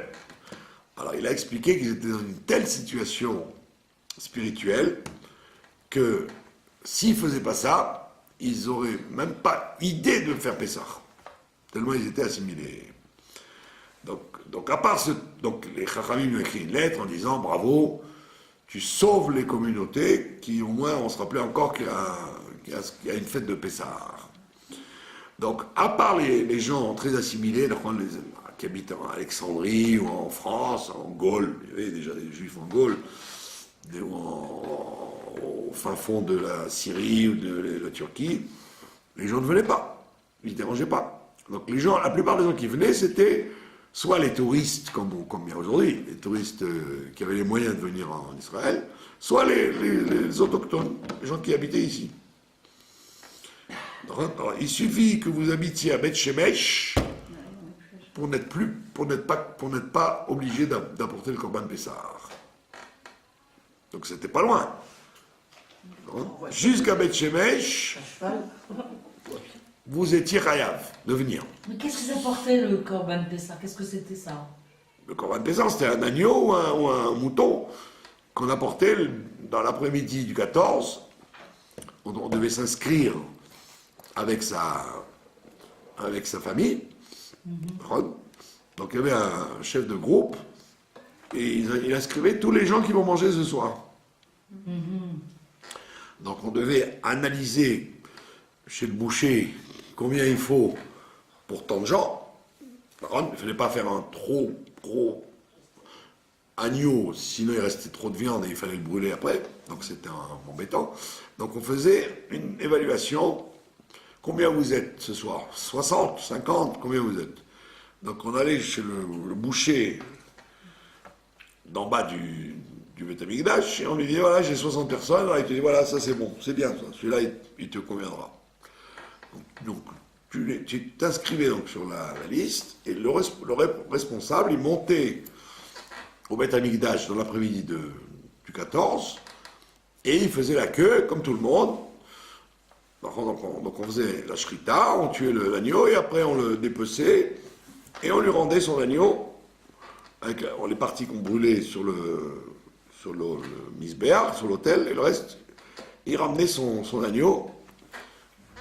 Alors il a expliqué qu'ils étaient dans une telle situation spirituelle que s'ils ne faisaient pas ça, ils n'auraient même pas idée de faire Pessah. Tellement ils étaient assimilés. Donc à part donc les Chachamim ont écrit une lettre en disant bravo, tu sauves les communautés qui au moins on se rappelait encore qu'il y a une fête de Pessah. Donc à part les gens très assimilés, qui habitent en Alexandrie ou en France, en Gaule, il y avait déjà des Juifs en Gaule, au fin fond de la Syrie ou de la Turquie, les gens ne venaient pas, ils ne dérangeaient pas. Donc les gens, la plupart des gens qui venaient, c'était soit les touristes, comme il y a aujourd'hui, les touristes qui avaient les moyens de venir en Israël, soit les autochtones, les gens qui habitaient ici. Alors, il suffit que vous habitiez à Beth Shemesh pour n'être pas obligé d'apporter le Korban Pessah. Donc c'était pas loin. Jusqu'à Beth Shemesh, vous étiez Chayav de venir. Mais qu'est-ce que ça portait le Korban Pessah? Qu'est-ce que c'était ça? Le Korban Pessah, c'était un agneau ou un mouton qu'on apportait dans l'après-midi du 14. On devait s'inscrire avec sa famille. Donc il y avait un chef de groupe et il inscrivait tous les gens qui vont manger ce soir. Donc on devait analyser chez le boucher combien il faut pour tant de gens. Il ne fallait pas faire un trop gros agneau, sinon il restait trop de viande et il fallait le brûler après. Donc c'était embêtant. Donc on faisait une évaluation. Combien vous êtes ce soir? 60, 50, combien vous êtes? Donc on allait chez le boucher d'en bas du Beth Amikdash et on lui dit voilà, j'ai 60 personnes. Alors il te dit voilà, ça c'est bon, c'est bien ça, celui-là il te conviendra. Donc tu t'inscrivais donc sur la liste et le responsable il montait au Beth Amikdash dans l'après-midi du 14 et il faisait la queue comme tout le monde. Donc on faisait la shrita, on tuait l'agneau et après on le dépeçait et on lui rendait son agneau avec les parties qu'on brûlait sur le misbéar, sur l'autel, et le reste, il ramenait son agneau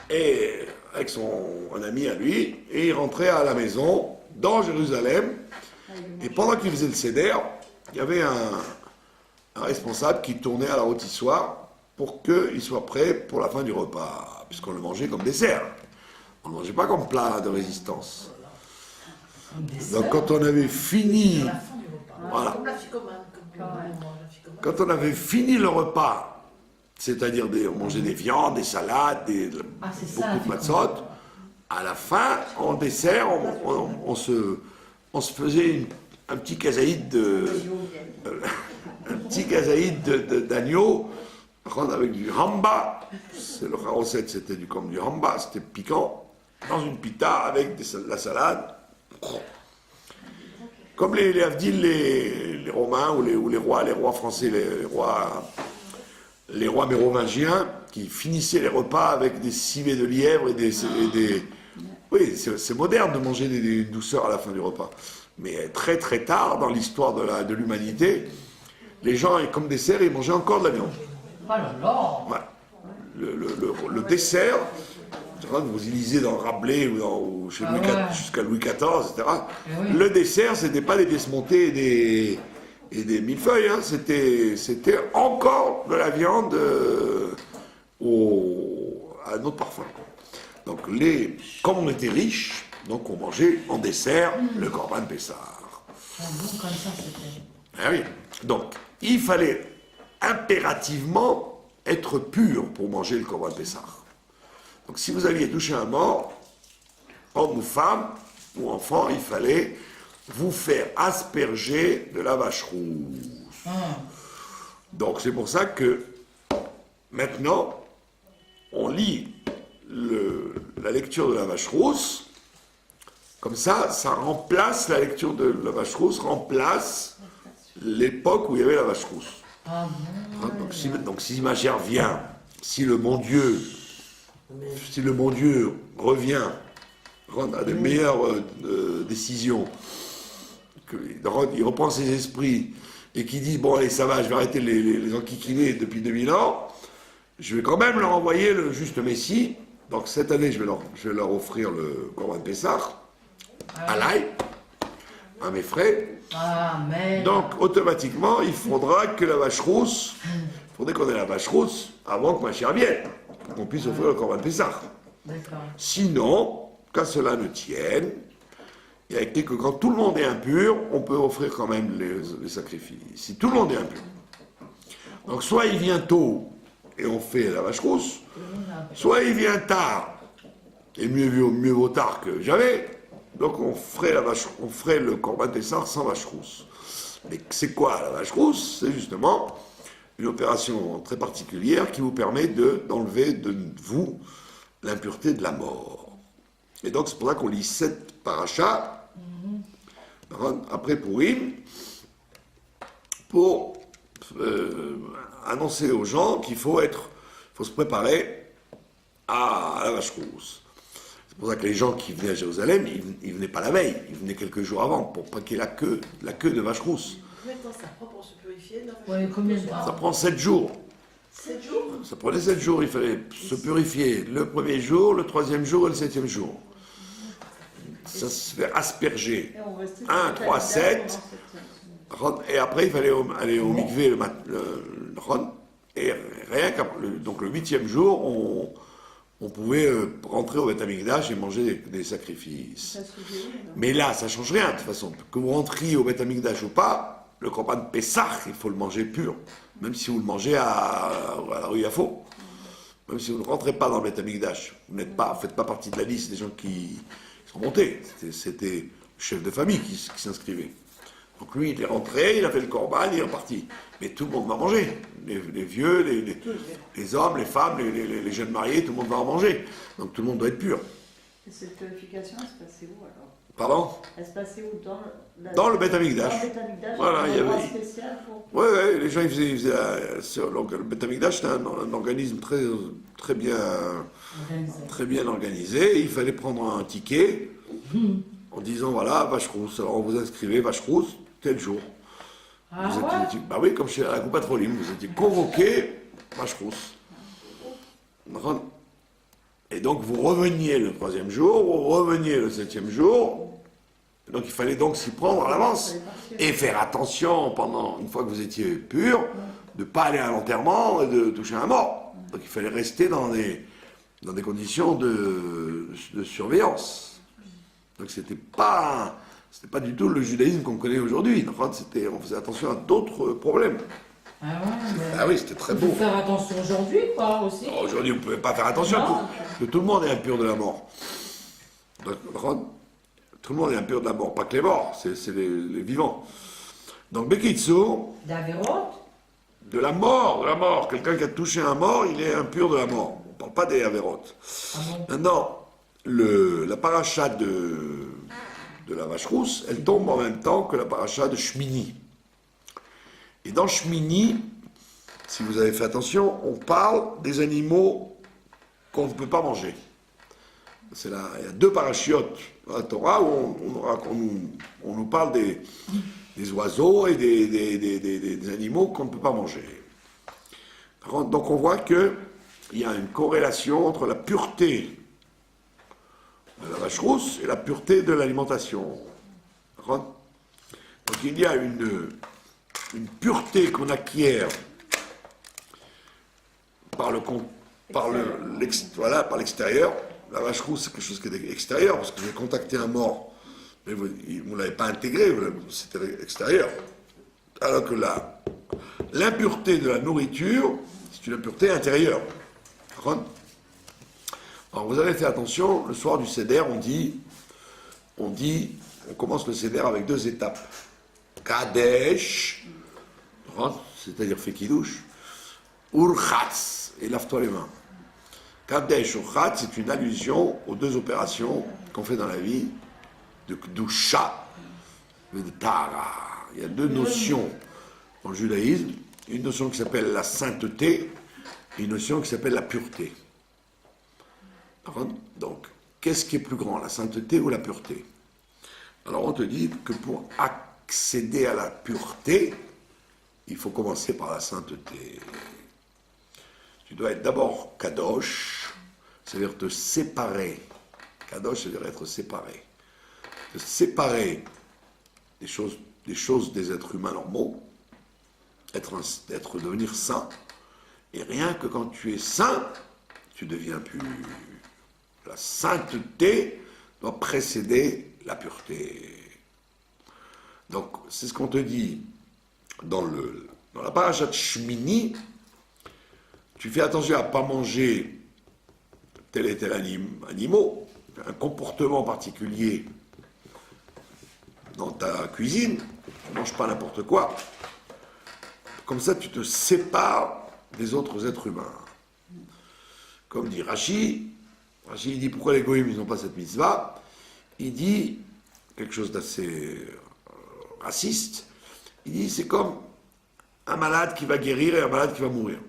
et avec un ami à lui et il rentrait à la maison dans Jérusalem et pendant qu'il faisait le seder, il y avait un responsable qui tournait à la rôtissoire pour qu'il soit prêt pour la fin du repas, puisqu'on le mangeait comme dessert. On ne le mangeait pas comme plat de résistance. Donc quand on avait fini, voilà, quand on avait fini le repas, c'est-à-dire on mangeait des viandes, des salades, beaucoup de matzot, à la fin, en dessert, on se faisait un petit kazaïd d'agneau, avec du hamba, le recette c'était comme du hamba, c'était piquant, dans une pita avec la salade. Comme les Avdil, les Romains ou les rois français, les rois mérovingiens, qui finissaient les repas avec des civets de lièvre et des oui, c'est moderne de manger des douceurs à la fin du repas. Mais très très tard dans l'histoire de l'humanité, les gens, comme dessert, ils mangeaient encore de la viande. Oh là là. Le dessert, vous y lisez dans Rabelais ou chez jusqu'à Louis XIV, etc. Oui. Le dessert, c'était pas des pièces montées et des millefeuilles, hein. C'était encore de la viande à notre parfum. Donc comme on était riche, donc on mangeait en dessert le Korban Pessah. Bon, comme ça, c'était. Ah oui. Donc il fallait impérativement être pur pour manger le Korban Pessah. Donc si vous aviez touché un mort, homme ou femme, ou enfant, il fallait vous faire asperger de la vache rousse. Donc c'est pour ça que maintenant, on lit la lecture de la vache rousse, comme ça remplace la lecture de la vache rousse, remplace l'époque où il y avait la vache rousse. Donc si ma chère vient, si le bon Dieu revient à de meilleures décisions, il reprend ses esprits et qui dit bon allez ça va, je vais arrêter les enquiquiner depuis 2000 ans, je vais quand même leur envoyer le juste Messie. Donc cette année je vais leur offrir le Korban Pessah à l'ail, à mes frais. Amen. Donc automatiquement il faudra que la vache rousse, il faudrait qu'on ait la vache rousse avant que ma chère vienne, pour qu'on puisse offrir le Korban Pessah. D'accord. Sinon, qu'à cela ne tienne, il y a écrit que quand tout le monde est impur, on peut offrir quand même les sacrifices. Si tout le monde est impur. Donc soit il vient tôt et on fait la vache rousse, soit il vient tard, et mieux vaut tard que jamais, donc on ferait le Corban Pessah sans vache rousse. Mais c'est quoi la vache rousse? C'est justement une opération très particulière qui vous permet d'enlever de vous l'impureté de la mort. Et donc c'est pour ça qu'on lit 7 parachas après Pourim pour annoncer aux gens qu'il faut se préparer à la vache rousse. C'est pour ça que les gens qui venaient à Jérusalem, ils venaient pas la veille, ils venaient quelques jours avant pour pas qu'il y ait la queue de vache rousse. Combien de temps ça prend pour se purifier? Ouais, combien de temps? Ça prend 7 jours. 7 jours? Ça prenait 7 jours, il fallait se purifier le premier jour, le troisième jour et le septième jour. Ça se fait asperger. 1, 3, 7. Et après, il fallait aller au mikvé le matin. Et rien donc le 8e jour, on pouvait rentrer au Beth Amikdash et manger des sacrifices. Mais là, ça ne change rien de toute façon. Que vous rentriez au Beth Amikdash ou pas, le Corban Pessah, il faut le manger pur. Même si vous le mangez à la rue Yafo. Même si vous ne rentrez pas dans le Beth Amikdash. Vous ne faites pas partie de la liste des gens qui sont montés. C'était le chef de famille qui s'inscrivait. Donc lui, il est rentré, il a fait le Corban, il est reparti. Mais tout le monde va manger. Les vieux, les hommes, les femmes, les jeunes mariés, tout le monde va en manger. Donc tout le monde doit être pur. Et cette purification, elle se passait où alors? Pardon? Elle se passait où? Dans le Beth Amikdash. Dans le Beth Amikdash, Voilà, il y avait. Spécial pour... Oui, les gens, ils faisaient donc, le Beth Amikdash, c'était un organisme très bien organisé. Il fallait prendre un ticket en disant voilà, vache rousse. Alors on vous inscrivez, vache rousse, tel jour. Bah oui, comme chez la Coupe Patrolim, vous étiez convoqué, vache rousse. Et donc vous reveniez le 3e jour, vous reveniez le 7e jour. Donc il fallait donc s'y prendre à l'avance et faire attention pendant, une fois que vous étiez pur, de ne pas aller à l'enterrement et de toucher un mort. Donc il fallait rester dans des conditions de surveillance. Donc c'était pas du tout le judaïsme qu'on connaît aujourd'hui. On faisait attention à d'autres problèmes. Ah ouais, Ah oui, c'était très beau. Il faut faire attention aujourd'hui, quoi, aussi. Aujourd'hui, vous ne pouvez pas faire attention. Tout le monde est impur de la mort. Donc, tout le monde est impur de la mort. Pas que les morts, c'est les vivants. Donc, Bekitsu, D'Averot? de la mort. Quelqu'un qui a touché un mort, il est impur de la mort. On ne parle pas des Averot. Ah bon? Maintenant, la paracha de la vache rousse, elle tombe en même temps que la paracha de Shmini. Et dans Shmini, si vous avez fait attention, on parle des animaux qu'on ne peut pas manger. Il y a 2 parachiotes dans la Torah où on nous parle des oiseaux et des animaux qu'on ne peut pas manger. Donc on voit qu'il y a une corrélation entre la pureté de la vache rousse et la pureté de l'alimentation. Donc il y a une pureté qu'on acquiert par l'extérieur. La vache rousse, c'est quelque chose qui est extérieur, parce que vous avez contacté un mort, mais vous ne l'avez pas intégré, c'était extérieur. Alors que l'impureté de la nourriture, c'est une impureté intérieure. Alors vous avez fait attention, le soir du Seder, on commence le Seder avec 2 étapes. Kadesh, c'est-à-dire fait kidouche, Urchatz, et lave-toi les mains. Kadesh, Urchatz, c'est une allusion aux 2 opérations qu'on fait dans la vie, de Kdusha et de Tara. Il y a 2 notions dans le judaïsme, une notion qui s'appelle la sainteté, et une notion qui s'appelle la pureté. Donc, qu'est-ce qui est plus grand, la sainteté ou la pureté? Alors on te dit que pour accéder à la pureté, il faut commencer par la sainteté. Tu dois être d'abord kadosh, c'est-à-dire te séparer. Kadosh, c'est-à-dire être séparé. Te séparer des choses des êtres humains normaux, devenir saint. Et rien que quand tu es saint, tu deviens pur. La sainteté doit précéder la pureté. Donc, c'est ce qu'on te dit dans Dans la parashat Shmini, tu fais attention à ne pas manger tel et tel animaux, un comportement particulier dans ta cuisine, tu ne manges pas n'importe quoi. Comme ça, tu te sépares des autres êtres humains. Comme dit Rashi, il dit pourquoi les goïms ils n'ont pas cette mitzvah. Il dit quelque chose d'assez raciste. Il dit c'est comme un malade qui va guérir et un malade qui va mourir.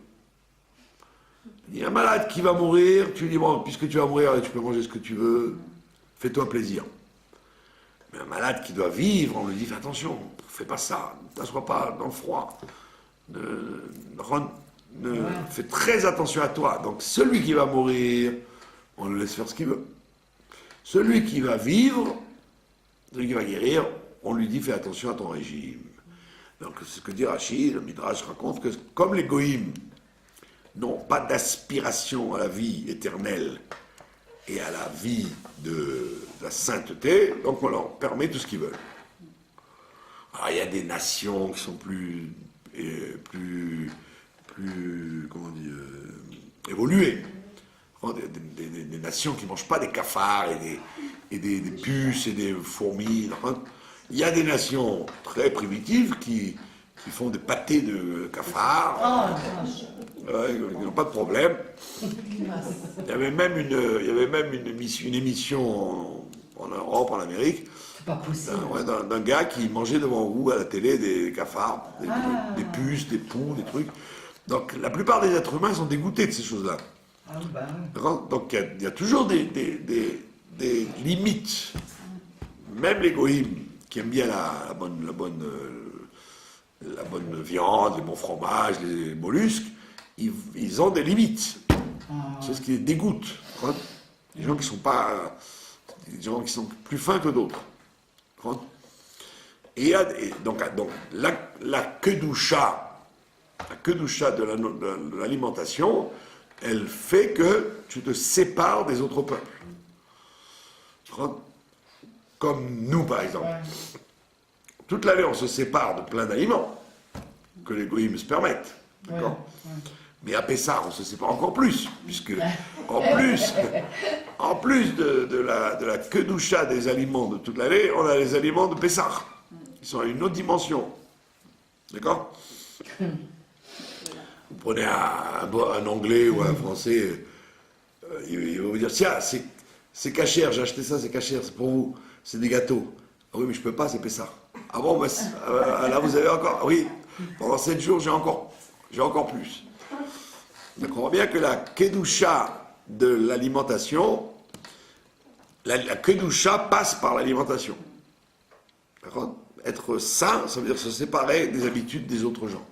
Il dit un malade qui va mourir, tu lui dis bon, puisque tu vas mourir, tu peux manger ce que tu veux, fais-toi plaisir. Mais un malade qui doit vivre, on lui dit fais attention, fais pas ça, ne t'assois pas dans le froid. Fais très attention à toi. Donc celui qui va mourir, on le laisse faire ce qu'il veut. Celui qui va vivre, celui qui va guérir, on lui dit fais attention à ton régime. Donc c'est ce que dit Rachid, le Midrash raconte que comme les goïms n'ont pas d'aspiration à la vie éternelle et à la vie de la sainteté, donc on leur permet tout ce qu'ils veulent. Alors il y a des nations qui sont plus comment on dit, évoluées. Des nations qui ne mangent pas des cafards et des puces et des fourmis. Il y a des nations très primitives qui font des pâtés de cafards. Ils n'ont pas de problème. Il y avait même une émission en Europe, en Amérique, C'est pas possible. d'un gars qui mangeait devant vous à la télé des cafards, des puces, des poux, des trucs. Donc la plupart des êtres humains sont dégoûtés de ces choses-là. Ah, bah, oui. Donc il y a toujours des limites. Même les goïms qui aiment bien la bonne viande, les bons fromages, les mollusques, ils ont des limites. C'est ce qui les dégoûte. Des gens qui sont pas, des gens qui sont plus fins que d'autres. Et donc la kedusha de l'alimentation, elle fait que tu te sépares des autres peuples. Comme nous, par exemple. Toute l'année, on se sépare de plein d'aliments que les goïms se permettent. D'accord ? Mais à Pessah, on se sépare encore plus, puisque en plus de la kedusha des aliments de toute l'année, on a les aliments de Pessah. Ils sont à une autre dimension. D'accord ? Vous prenez un Anglais ou un Français, il va vous dire, tiens, c'est cachère, j'ai acheté ça, c'est cachère, c'est pour vous, c'est des gâteaux. Ah oui, mais je peux pas, c'est Pessah. Ah bon, bah, là vous avez encore, oui, pendant 7 jours, j'ai encore plus. Donc on voit bien que la kedusha de l'alimentation, la kedusha passe par l'alimentation. D'accord ? Être sain, ça veut dire se séparer des habitudes des autres gens.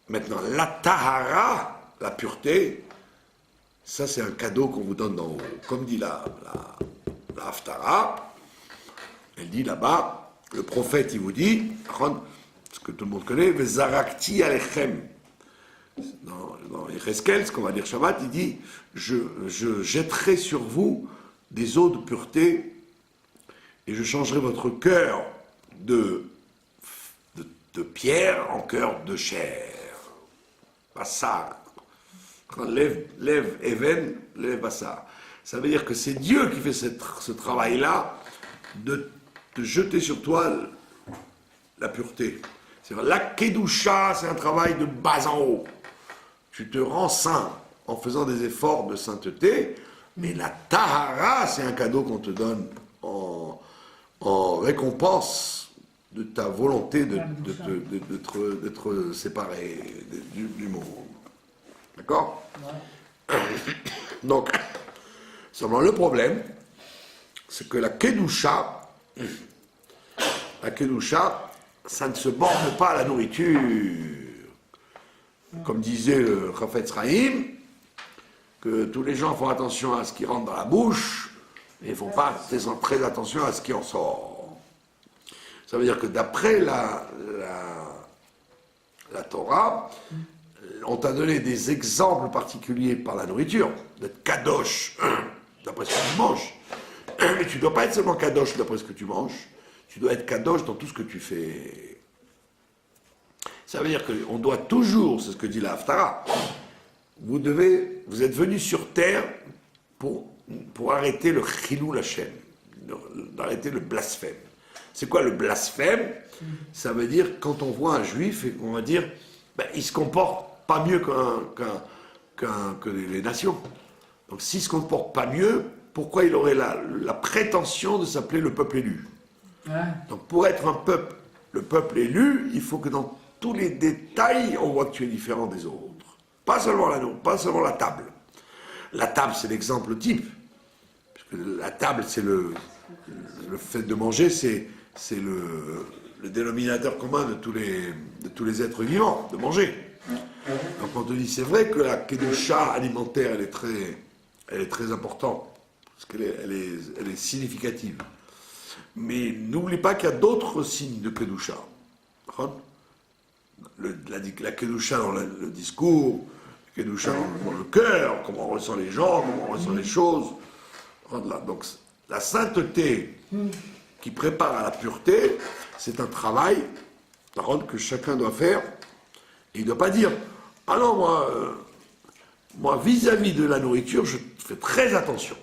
Maintenant, la tahara, la pureté, ça c'est un cadeau qu'on vous donne d'en haut. Comme dit la Haftara, elle dit là-bas, le prophète il vous dit, ce que tout le monde connaît, Vezarakti alechem. Dans Yecheskel, ce qu'on va lire Shabbat, il dit, je jetterai sur vous des eaux de pureté et je changerai votre cœur de pierre en cœur de chair. Bassar. Lève even, lève bassar. Ça veut dire que c'est Dieu qui fait ce travail-là de te jeter sur toi la pureté. C'est-à-dire, la kedusha, c'est un travail de bas en haut. Tu te rends saint en faisant des efforts de sainteté, mais la tahara, c'est un cadeau qu'on te donne en récompense de ta volonté d'être séparé du monde. D'accord ? Donc, seulement le problème, c'est que la kedusha, ça ne se borne pas à la nourriture. Comme disait le Chafetz Chaim, que tous les gens font attention à ce qui rentre dans la bouche, et ne font pas très attention à ce qui en sort. Ça veut dire que d'après la Torah, on t'a donné des exemples particuliers par la nourriture, d'être kadosh, d'après ce que tu manges. Mais tu ne dois pas être seulement kadosh d'après ce que tu manges, tu dois être kadosh dans tout ce que tu fais. Ça veut dire qu'on doit toujours, c'est ce que dit la Haftara, vous êtes venu sur terre pour arrêter le chilou Hashem, d'arrêter le blasphème. C'est quoi le blasphème? Ça veut dire quand on voit un juif et qu'on va dire, ben, il se comporte pas mieux que les nations. Donc s'il se comporte pas mieux, pourquoi il aurait la prétention de s'appeler le peuple élu? Ouais. Donc pour être le peuple élu, il faut que dans tous les détails, on voit que tu es différent des autres. Pas seulement l'anneau, pas seulement la table. La table, c'est l'exemple type. Puisque la table, c'est le fait de manger, c'est le dénominateur commun de tous les êtres vivants, de manger. Donc on te dit, c'est vrai que la kedusha alimentaire, elle est très importante, parce qu'elle est significative. Mais n'oublie pas qu'il y a d'autres signes de kedusha. La kedusha dans le discours, la kedusha dans le cœur, comment on ressent les gens, comment on ressent les choses. Donc la sainteté qui prépare à la pureté, c'est un travail que chacun doit faire. Et il ne doit pas dire, ah non, moi vis-à-vis de la nourriture, je fais très attention.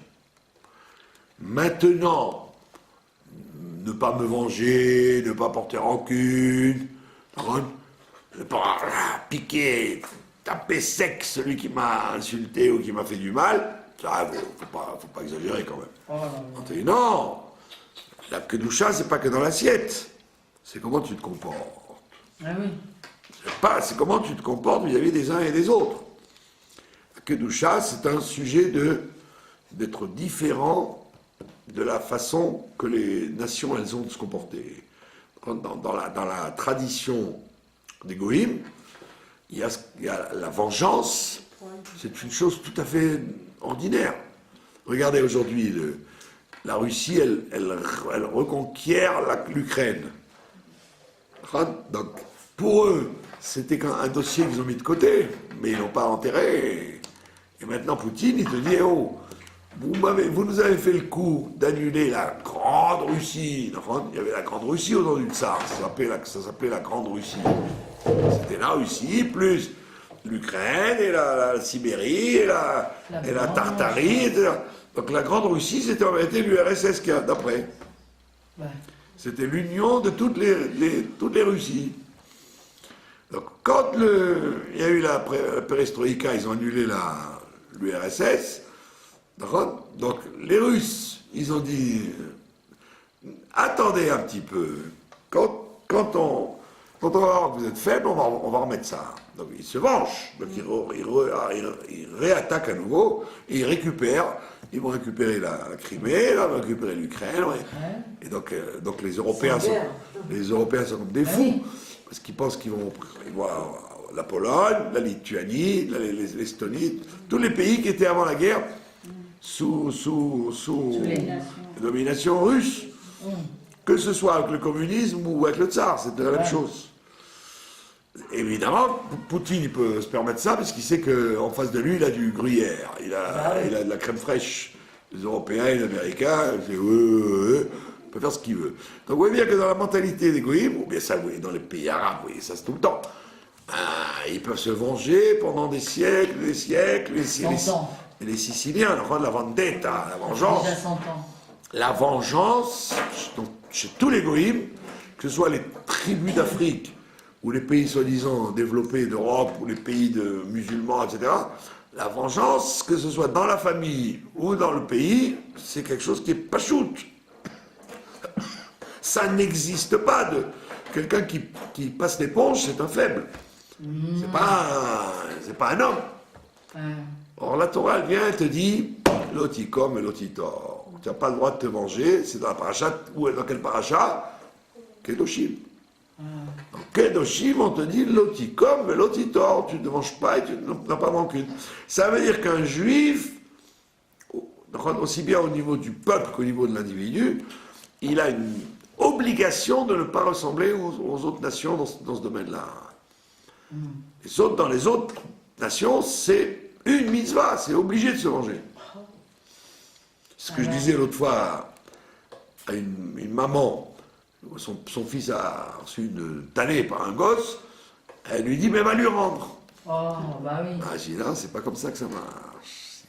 Maintenant, ne pas me venger, ne pas porter rancune, ne pas piquer, taper sec celui qui m'a insulté ou qui m'a fait du mal, ça, faut pas exagérer quand même. On te dit non, la kedusha, c'est pas que dans l'assiette, c'est comment tu te comportes. Ah oui. C'est comment tu te comportes vis-à-vis des uns et des autres. La kedusha, c'est un sujet d'être différent de la façon que les nations, elles ont de se comporter. Dans la tradition des Goïm, il y a la vengeance, c'est une chose tout à fait ordinaire. Regardez aujourd'hui, la Russie, elle reconquiert l'Ukraine. Donc, pour eux, c'était un dossier qu'ils ont mis de côté, mais ils l'ont pas enterré. Et maintenant, Poutine, il te dit, oh, vous nous avez fait le coup d'annuler la Grande Russie. Il y avait la Grande Russie au nom du tsar, ça s'appelait la Grande Russie. C'était la Russie, plus l'Ukraine, et la Sibérie, et la Tartarie, etc. Donc la Grande Russie, c'était en réalité l'URSS d'après. Ouais. C'était l'union de toutes les Russies. Donc quand il y a eu la perestroïka, ils ont annulé l'URSS. Donc les Russes, ils ont dit, attendez un petit peu, quand on va voir que vous êtes faible, on va remettre ça. Donc ils se vengent, donc ils réattaquent à nouveau, et ils vont récupérer la Crimée, ils vont récupérer l'Ukraine, ouais. Et donc les Européens sont comme des fous, parce qu'ils pensent qu'ils vont avoir la Pologne, la Lituanie, l'Estonie, tous les pays qui étaient avant la guerre sous domination russe, que ce soit avec le communisme ou avec le tsar, c'était la même chose. Évidemment, Poutine, il peut se permettre ça, parce qu'il sait qu'en face de lui, il a du gruyère, il a de la crème fraîche. Les Européens et les Américains, il peut faire ce qu'il veut. Donc vous voyez bien que dans la mentalité des Goïms, ou bien ça, vous voyez, dans les pays arabes, vous voyez ça c'est tout le temps, ils peuvent se venger pendant des siècles, les Siciliens, la vendetta, la vengeance. Déjà 100 ans. La vengeance, donc, chez tous les Goïms, que ce soit les tribus d'Afrique, ou les pays soi-disant développés d'Europe, ou les pays de musulmans, etc., la vengeance, que ce soit dans la famille ou dans le pays, c'est quelque chose qui est pachoute. Ça n'existe pas de... Quelqu'un qui passe l'éponge, c'est un faible. C'est pas un homme. Or, la Torah, elle vient et te dit, l'otikom et l'otitor. Tu n'as pas le droit de te venger, c'est dans la paracha, ou dans quel paracha? Kedoshim. Dans Kedoshim, on te dit l'otikom et l'otitor. Tu ne venges pas et tu n'as pas rancune. Ça veut dire qu'un juif, aussi bien au niveau du peuple qu'au niveau de l'individu, il a une obligation de ne pas ressembler aux autres nations dans ce domaine-là. Dans les autres nations, c'est une mitzvah, c'est obligé de se venger. Ce que je disais l'autre fois à une maman, son fils a reçu une tannée par un gosse, Elle lui dit, mais va lui rendre. Oh, bah oui. Ah, j'ai dit, non, c'est pas comme ça que ça marche.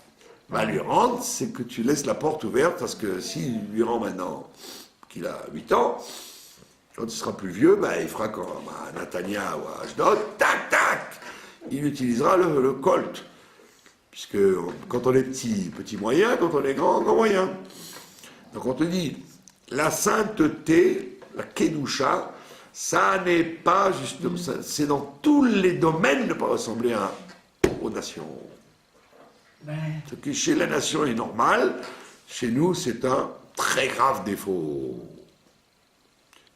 Va lui rendre, c'est que tu laisses la porte ouverte, parce que s'il lui rend maintenant qu'il a 8 ans, quand il sera plus vieux, ben, il fera comme à Natania ou à Ashdod, tac, tac, il utilisera le Colt. Puisque quand on est petit moyen, quand on est grand moyen. Donc on te dit, la sainteté, la Kedusha, ça n'est pas justement, c'est dans tous les domaines ne pas ressembler aux nations. Ce qui chez la nation est normal, chez nous c'est un très grave défaut.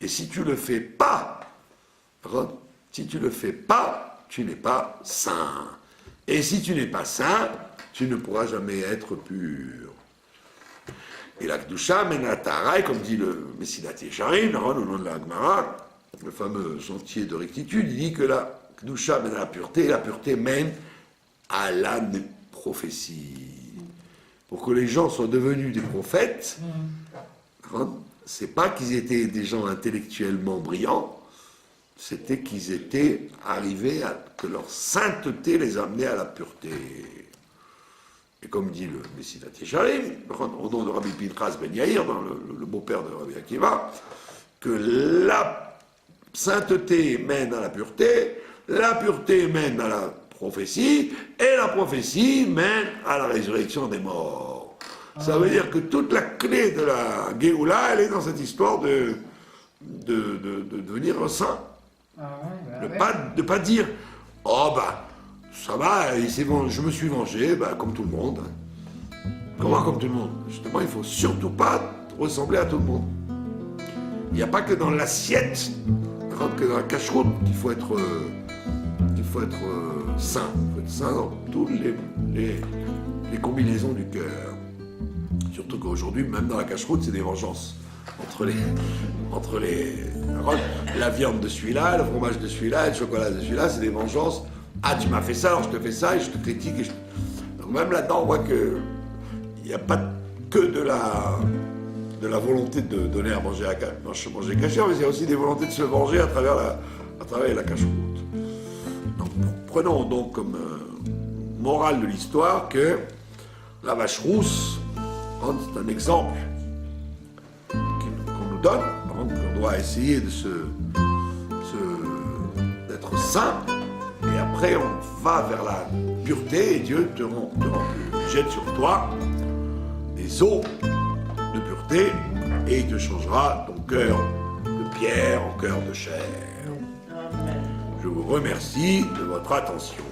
Et si tu le fais pas, tu n'es pas saint. Et si tu n'es pas saint, tu ne pourras jamais être pur. Et la Kedusha mène à Tahara, comme dit le Messilat Yesharim, au nom de la Gemara, le fameux sentier de rectitude, il dit que la Kedusha mène à la pureté, et la pureté mène à la prophétie. Pour que les gens soient devenus des prophètes, c'est pas qu'ils étaient des gens intellectuellement brillants, c'était qu'ils étaient arrivés à que leur sainteté les amenait à la pureté. Et comme dit le Messilat Yesharim, au nom de Rabbi Pinchas Ben Yair, dans le beau-père de Rabbi Akiva, que la sainteté mène à la pureté mène à la prophétie, et la prophétie mène à la résurrection des morts. Ça veut dire que toute la clé de la Géoula, elle est dans cette histoire de devenir un saint. De pas dire, oh bah, ça va, je me suis vengé, bah, comme tout le monde. Comment comme tout le monde? Justement, il ne faut surtout pas ressembler à tout le monde. Il n'y a pas que dans l'assiette, que dans la cacheroute qu'il faut être saint. Il faut être saint dans toutes les combinaisons du cœur. Surtout qu'aujourd'hui, même dans la cacheroute, c'est des vengeances. Entre la viande de celui-là, le fromage de celui-là, le chocolat de celui-là, c'est des vengeances. Ah, tu m'as fait ça, alors je te fais ça, et je te critique. Donc même là-dedans, on voit qu'il n'y a pas que de la volonté de donner à manger caché, mais il y a aussi des volontés de se venger à travers la cache-route. Donc, prenons donc comme morale de l'histoire que la vache rousse, c'est un exemple qu'on nous donne, qu'on doit essayer d'être saint, et après on va vers la pureté, et Dieu te jette sur toi des eaux de pureté, et il te changera ton cœur de pierre en cœur de chair. Je vous remercie de votre attention.